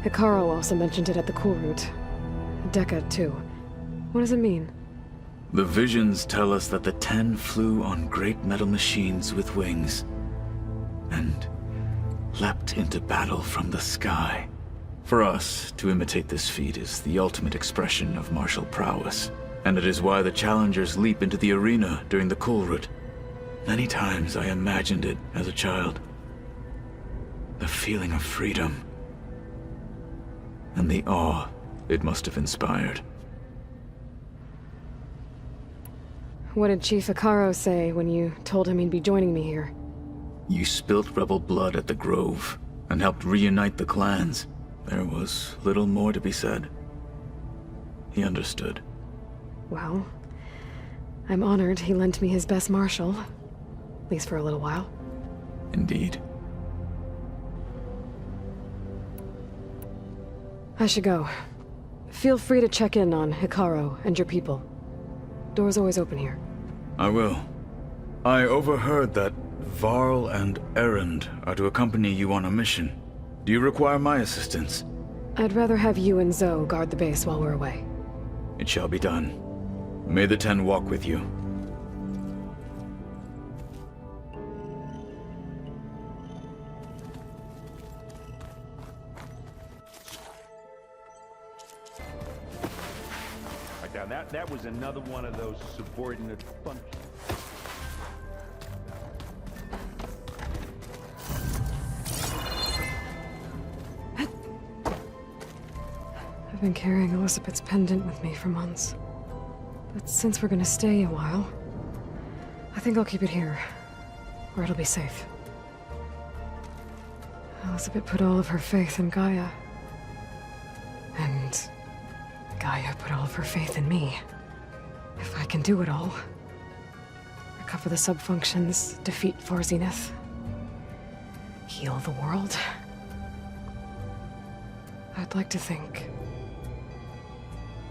Hikaru also mentioned it at the Kulrut. Dekka, too. What does it mean? The visions tell us that the Ten flew on great metal machines with wings, and leapt into battle from the sky. For us, to imitate this feat is the ultimate expression of martial prowess, and it is why the challengers leap into the arena during the Kulrut. Many times I imagined it as a child. The feeling of freedom, and the awe it must have inspired. What did Chief Hikaru say when you told him he'd be joining me here? You spilt rebel blood at the Grove, and helped reunite the clans. There was little more to be said. He understood. Well, I'm honored he lent me his best marshal. At least for a little while. Indeed. I should go. Feel free to check in on Hikaru and your people. Door's always open here. I will. I overheard that Varl and Erend are to accompany you on a mission. Do you require my assistance? I'd rather have you and Zoe guard the base while we're away. It shall be done. May the Ten walk with you. Now that was another one of those subordinate functions. I've been carrying Elizabeth's pendant with me for months. But since we're gonna stay a while, I think I'll keep it here, where it'll be safe. Elizabeth put all of her faith in Gaia. And Gaia put all of her faith in me. If I can do it all, recover the sub-functions, defeat For Zenith, heal the world, I'd like to think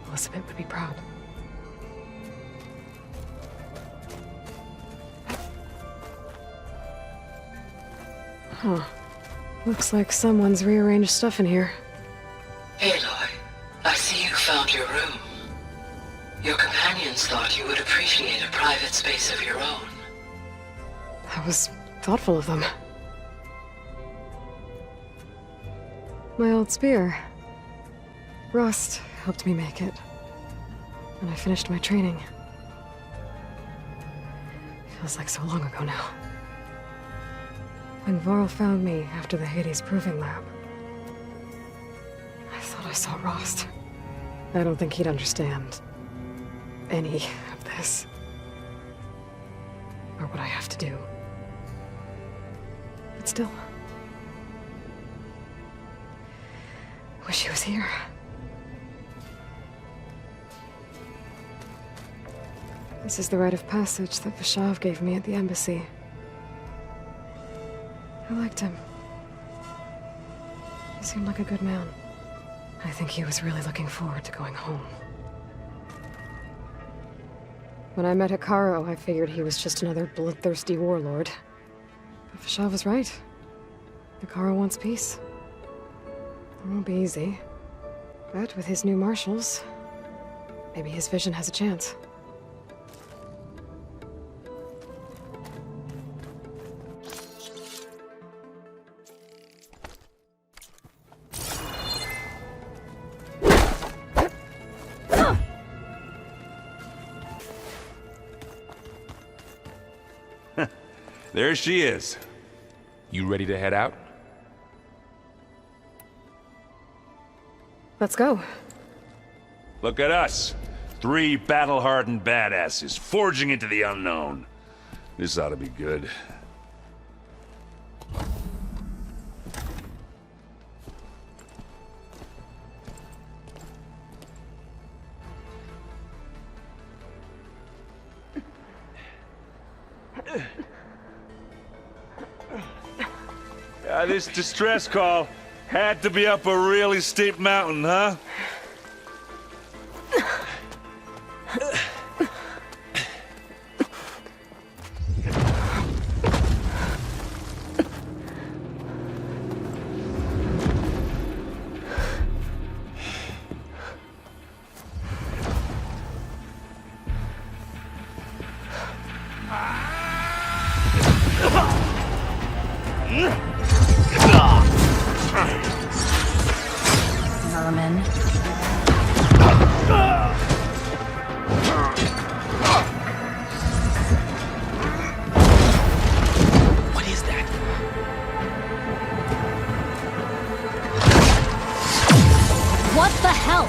Elizabeth would be proud. Huh. Looks like someone's rearranged stuff in here. Aloy, I see you found your room. Your companions thought you would appreciate a private space of your own. That was thoughtful of them. My old spear. Rust helped me make it. And I finished my training. Feels like so long ago now. When Varl found me after the Hades Proving Lab, I thought I saw Rost. I don't think he'd understand any of this. Or what I have to do. But still, I wish he was here. This is the rite of passage that Vashav gave me at the embassy. I liked him. He seemed like a good man. I think he was really looking forward to going home. When I met Hikaru, I figured he was just another bloodthirsty warlord. But Vashav was right. Hikaru wants peace. It won't be easy. But with his new marshals, maybe his vision has a chance. There she is. You ready to head out? Let's go. Look at us. 3 battle-hardened badasses forging into the unknown. This ought to be good. This distress call had to be up a really steep mountain, huh? Vermin. What is that? What the hell?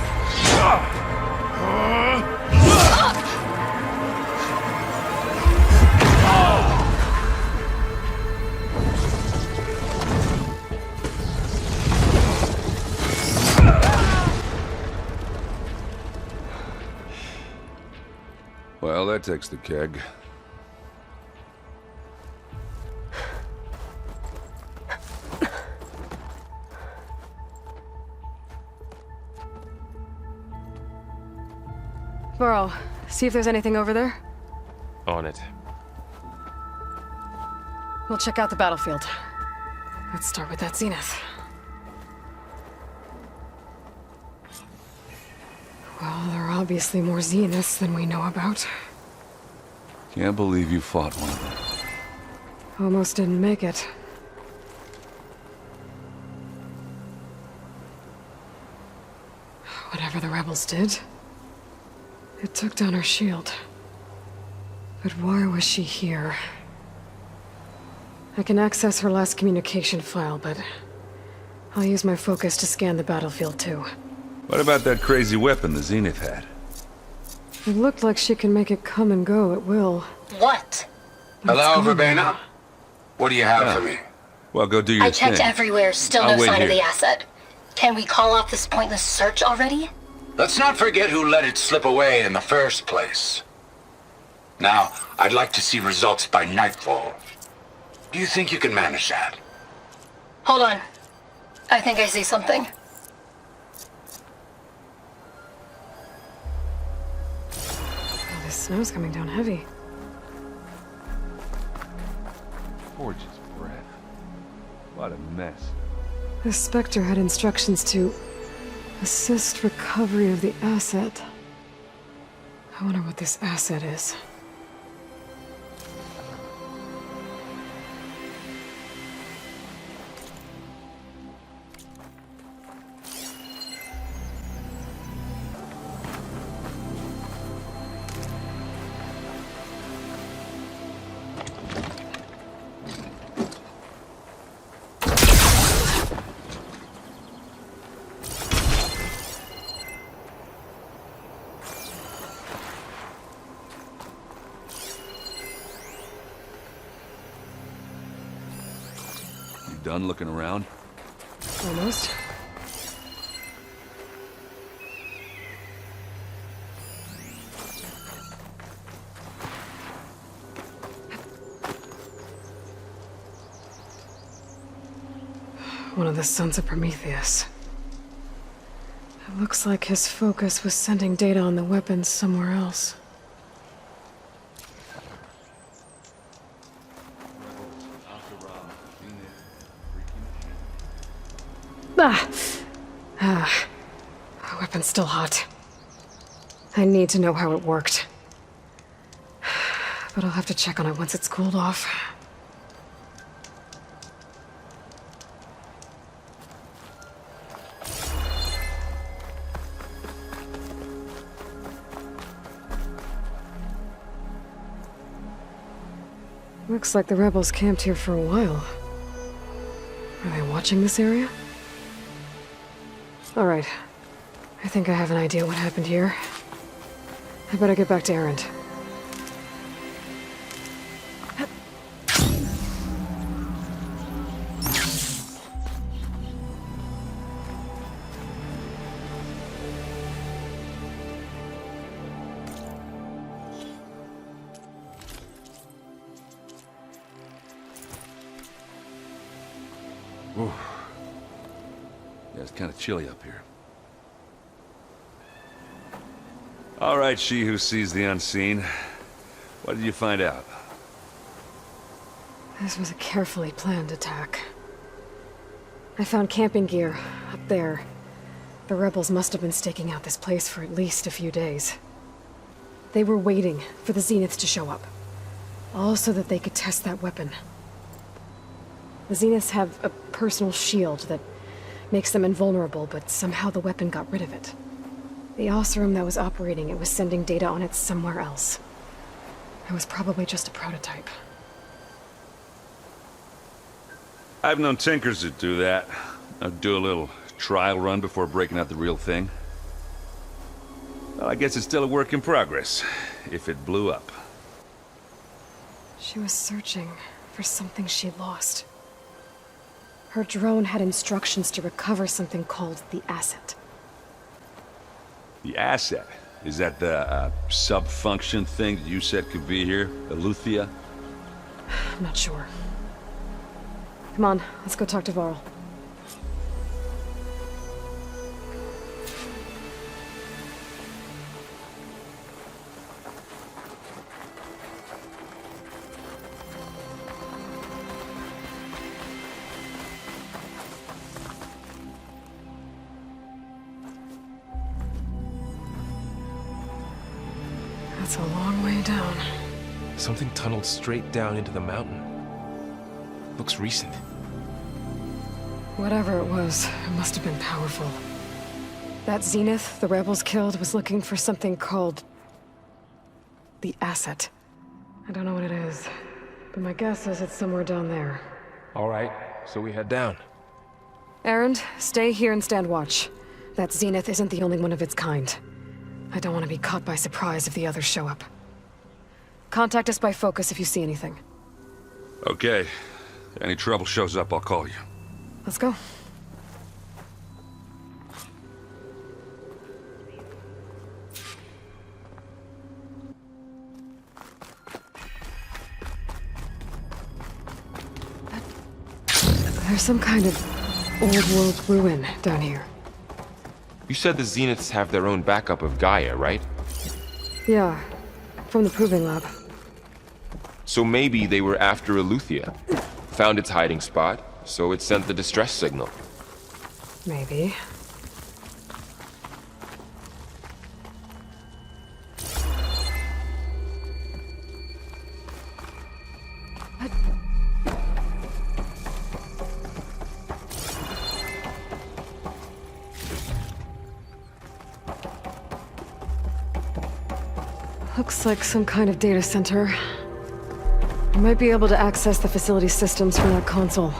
Well, that takes the keg. Varl, see if there's anything over there. On it. We'll check out the battlefield. Let's start with that Zenith. Well, there are obviously more Zeniths than we know about. Can't believe you fought one of them. Almost didn't make it. Whatever the rebels did, it took down her shield. But why was she here? I can access her last communication file, but I'll use my focus to scan the battlefield too. What about that crazy weapon the Zenith had? It looked like she can make it come and go at will. What? Hello, Verbena? What do you have for me? Well, go do your I checked thing. everywhere, still I'll no wait sign of here. the asset. Can we call off this pointless search already? Let's not forget who let it slip away in the first place. Now, I'd like to see results by nightfall. Do you think you can manage that? Hold on. I think I see something. Oh, this snow's coming down heavy. Gorgeous breath. What a mess. The Spectre had instructions to assist recovery of the asset. I wonder what this asset is. Done looking around? Almost. One of the sons of Prometheus. It looks like his focus was sending data on the weapons somewhere else. The weapon's still hot. I need to know how it worked. But I'll have to check on it once it's cooled off. Looks like the rebels camped here for a while. Are they watching this area? All right. I think I have an idea what happened here. I better get back to Erend. Ooh. Yeah, it's kind of chilly up here. All right, she who sees the unseen. What did you find out? This was a carefully planned attack. I found camping gear up there. The rebels must have been staking out this place for at least a few days. They were waiting for the Zeniths to show up. All so that they could test that weapon. The Zeniths have a personal shield that makes them invulnerable, but somehow the weapon got rid of it. The Oseram that was operating it was sending data on it somewhere else. It was probably just a prototype. I've known tinkers that do that. I'd do a little trial run before breaking out the real thing. Well, I guess it's still a work in progress, if it blew up. She was searching for something she lost. Her drone had instructions to recover something called the asset. The asset? Is that the sub-function thing that you said could be here? Eleuthia? I'm not sure. Come on, let's go talk to Varl. That's a long way down. Something tunneled straight down into the mountain. Looks recent. Whatever it was, it must have been powerful. That Zenith the rebels killed was looking for something called the asset. I don't know what it is, but my guess is it's somewhere down there. All right, so we head down. Erend, stay here and stand watch. That Zenith isn't the only one of its kind. I don't want to be caught by surprise if the others show up. Contact us by focus if you see anything. Okay. Any trouble shows up, I'll call you. Let's go. There's some kind of old-world ruin down here. You said the Zeniths have their own backup of Gaia, right? Yeah, from the proving lab. So maybe they were after Eleuthia. Found its hiding spot, so it sent the distress signal. Maybe. Looks like some kind of data center. I might be able to access the facility systems from that console.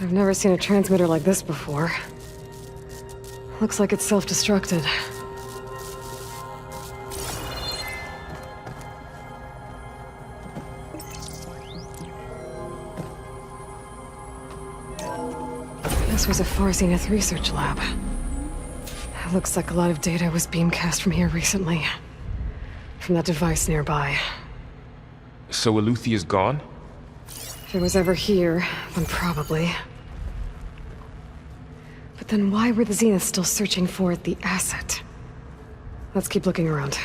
I've never seen a transmitter like this before. Looks like it's self-destructed. This was a Far Zenith research lab. It looks like a lot of data was beamcast from here recently. From that device nearby. So Eleuthia's gone? If it was ever here, then probably. But then why were the Zeniths still searching for the asset? Let's keep looking around.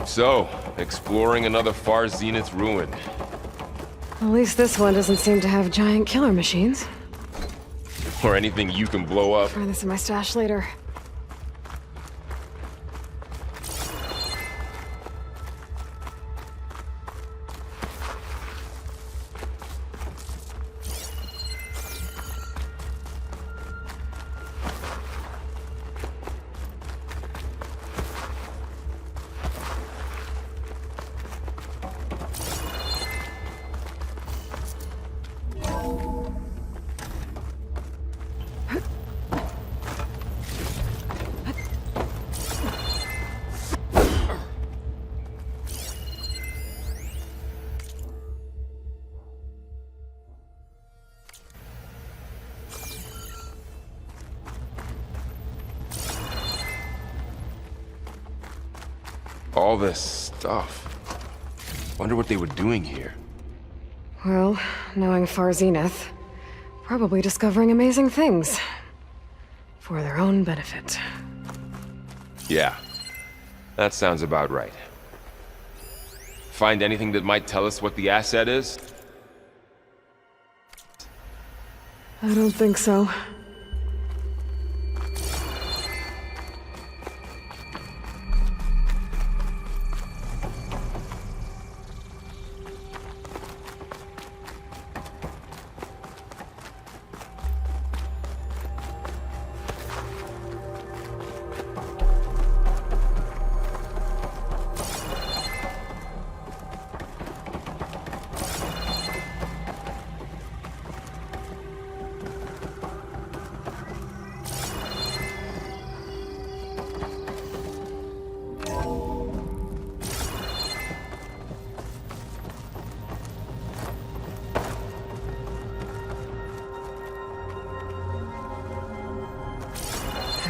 So, exploring another Far Zenith ruin. At least this one doesn't seem to have giant killer machines. Or anything you can blow up. Find this in my stash later. All this stuff. Wonder what they were doing here. Well, knowing Far Zenith, probably discovering amazing things. For their own benefit. Yeah, that sounds about right. Find anything that might tell us what the asset is? I don't think so.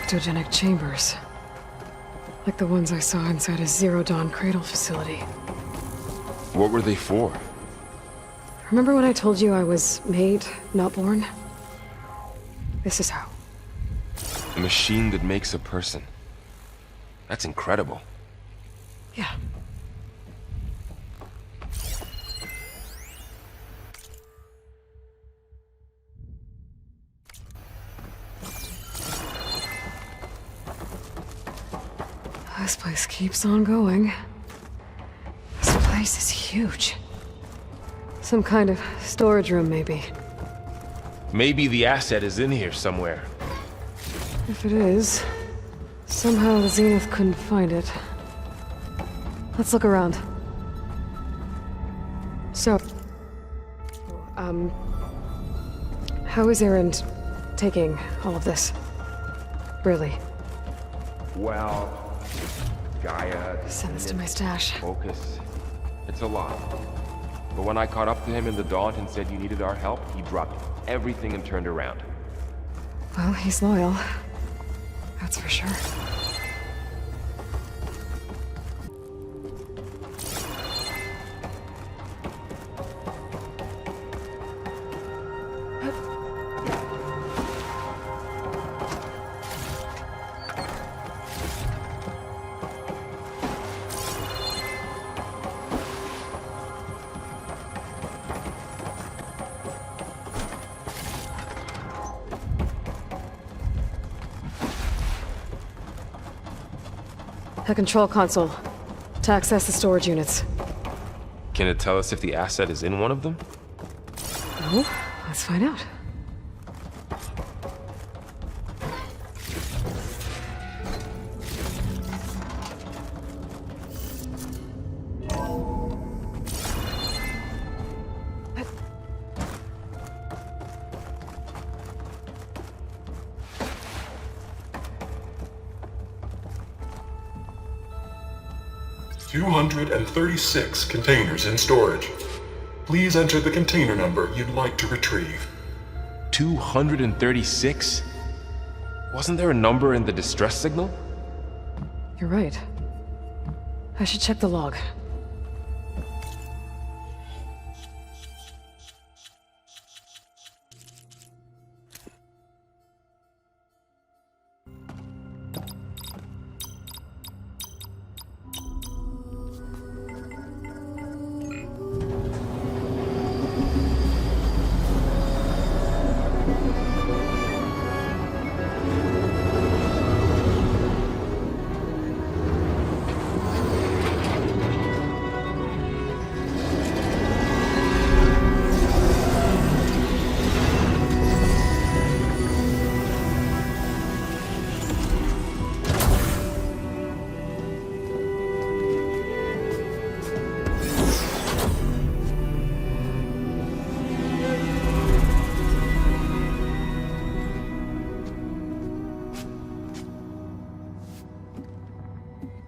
Ectogenic chambers. Like the ones I saw inside a Zero Dawn cradle facility. What were they for? Remember when I told you I was made, not born? This is how. A machine that makes a person. That's incredible. Yeah. This place keeps on going. This place is huge. Some kind of storage room, maybe. Maybe the asset is in here somewhere. If it is, somehow the Zenith couldn't find it. Let's look around. So, how is Erend taking all of this? Really? Well, Gaia... Send this to my stash. Focus. It's a lot. But when I caught up to him in the Daunt and said you needed our help, he dropped everything and turned around. Well, he's loyal. That's for sure. A control console to access the storage units. Can it tell us if the asset is in one of them? No, let's find out. $236 containers in storage. Please enter the container number you'd like to retrieve. 236? Wasn't there a number in the distress signal? You're right. I should check the log.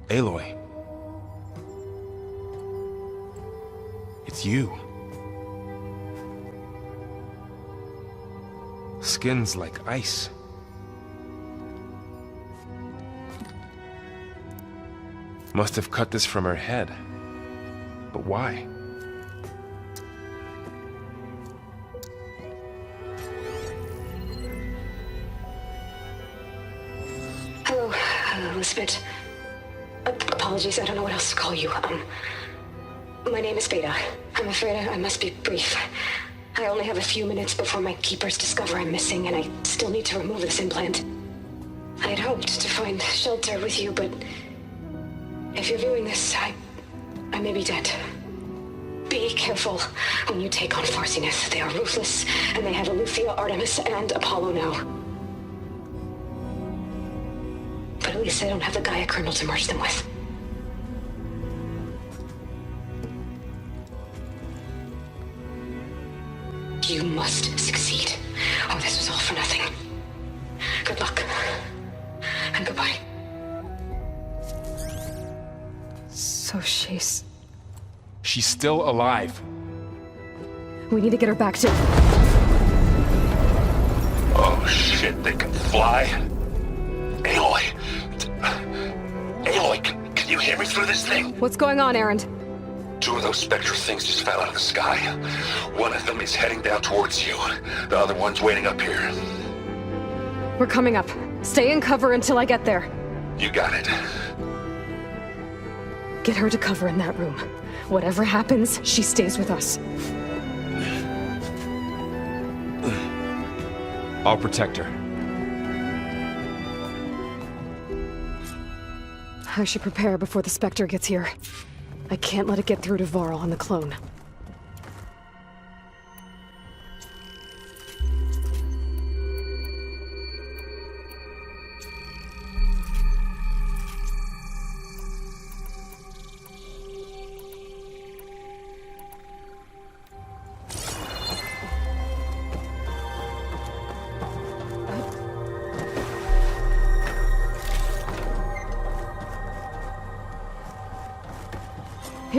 Aloy. It's you. Skin's like ice. Must have cut this from her head. But why? Hello, Elizabeth. Apologies, I don't know what else to call you. My name is Beta. I'm afraid I must be brief. I only have a few minutes before my keepers discover I'm missing, and I still need to remove this implant. I had hoped to find shelter with you, but if you're viewing this, I may be dead. Be careful when you take on Farsineth. They are ruthless, and they have Eleuthia, Artemis, and Apollo now. But at least I don't have the Gaia kernel to merge them with. You must succeed. Oh, this was all for nothing. Good luck. And goodbye. So she's still alive. We need to get her back to... Oh shit, they can fly? Aloy! Aloy, can you hear me through this thing? What's going on, Erend? 2 of those spectral things just fell out of the sky. One of them is heading down towards you. The other one's waiting up here. We're coming up. Stay in cover until I get there. You got it. Get her to cover in that room. Whatever happens, she stays with us. I'll protect her. I should prepare before the Spectre gets here. I can't let it get through to Varl and the clone.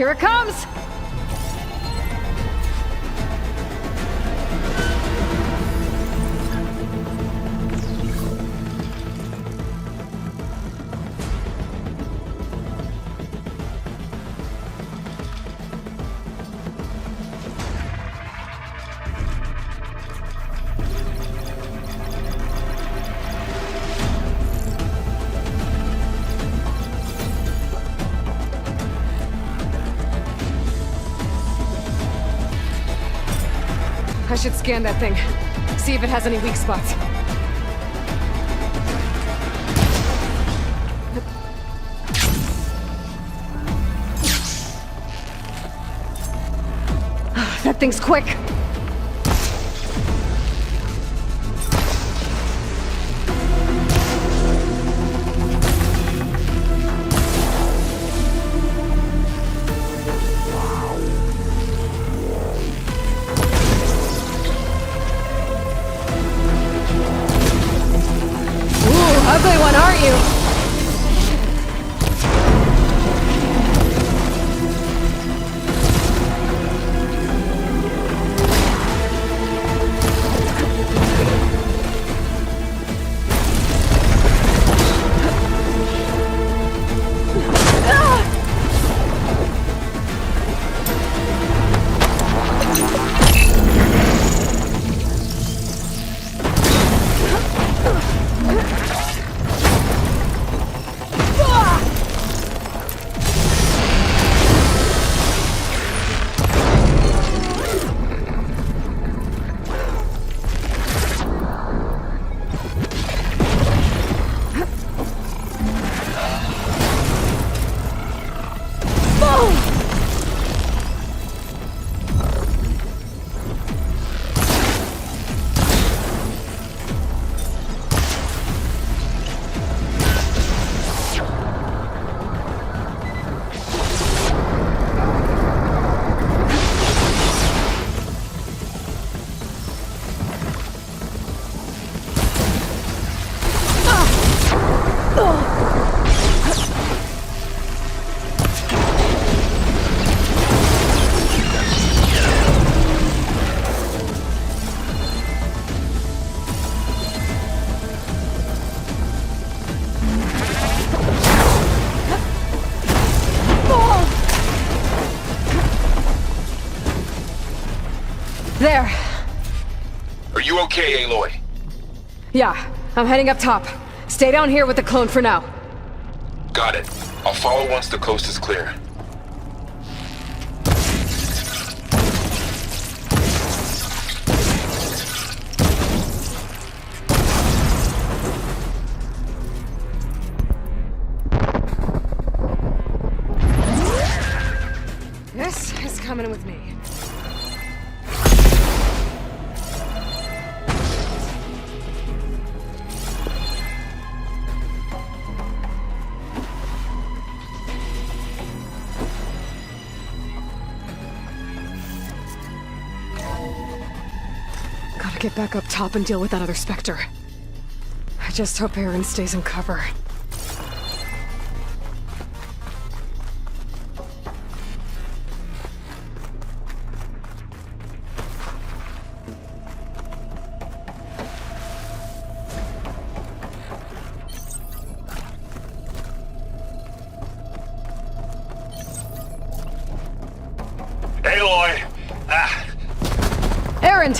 Here it comes! I should scan that thing. See if it has any weak spots. That thing's quick. Ugly one, aren't you? There. Are you okay, Aloy? Yeah, I'm heading up top. Stay down here with the clone for now. Got it. I'll follow once the coast is clear. This is coming with me. Gotta get back up top and deal with that other Spectre. I just hope Aaron stays in cover. Aloy! Aaron!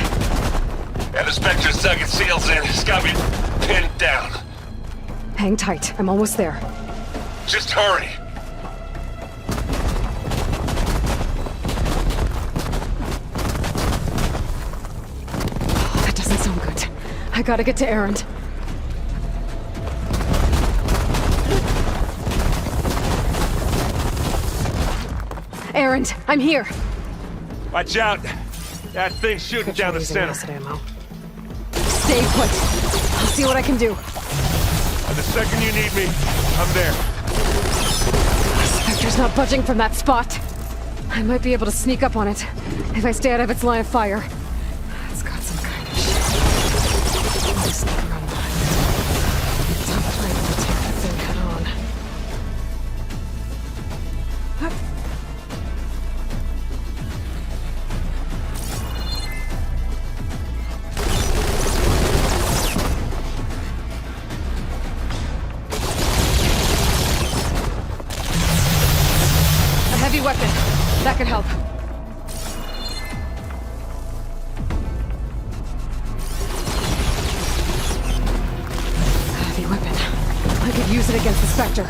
And the Spectre's dug its seals in. It's got me pinned down. Hang tight. I'm almost there. Just hurry. Oh, that doesn't sound good. I gotta get to Aaron. Aaron, I'm here. Watch out! That thing's shooting down the center. Ammo. Stay put. I'll see what I can do. And the second you need me, I'm there. Spectre's not budging from that spot. I might be able to sneak up on it if I stay out of its line of fire. It's got some kind of shit. I'll just sneak around behind it. Top plan to attack the thing head on. it against the Spectre.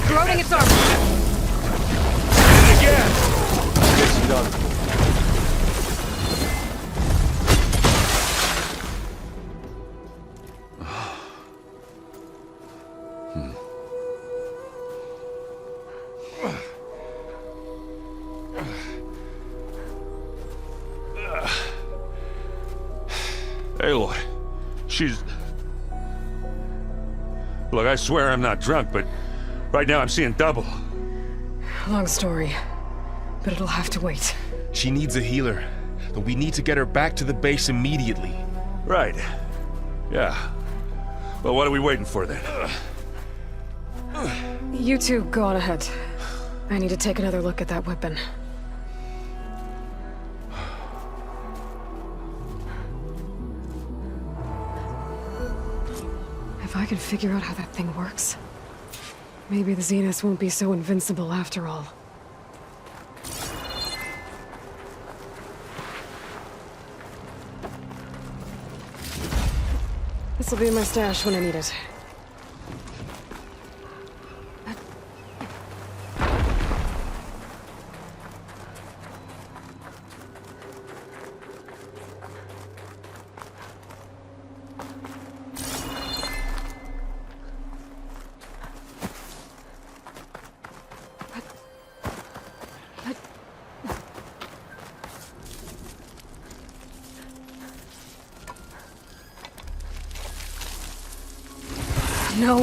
corroding its armor. Hit it again. It's done. Aloy, she's... Look, I swear I'm not drunk, but right now I'm seeing double. Long story, but it'll have to wait. She needs a healer, but we need to get her back to the base immediately. Right. Yeah. Well, what are we waiting for then? You two go on ahead. I need to take another look at that weapon. If I can figure out how that thing works, maybe the Zeniths won't be so invincible after all. This'll be in my stash when I need it. No.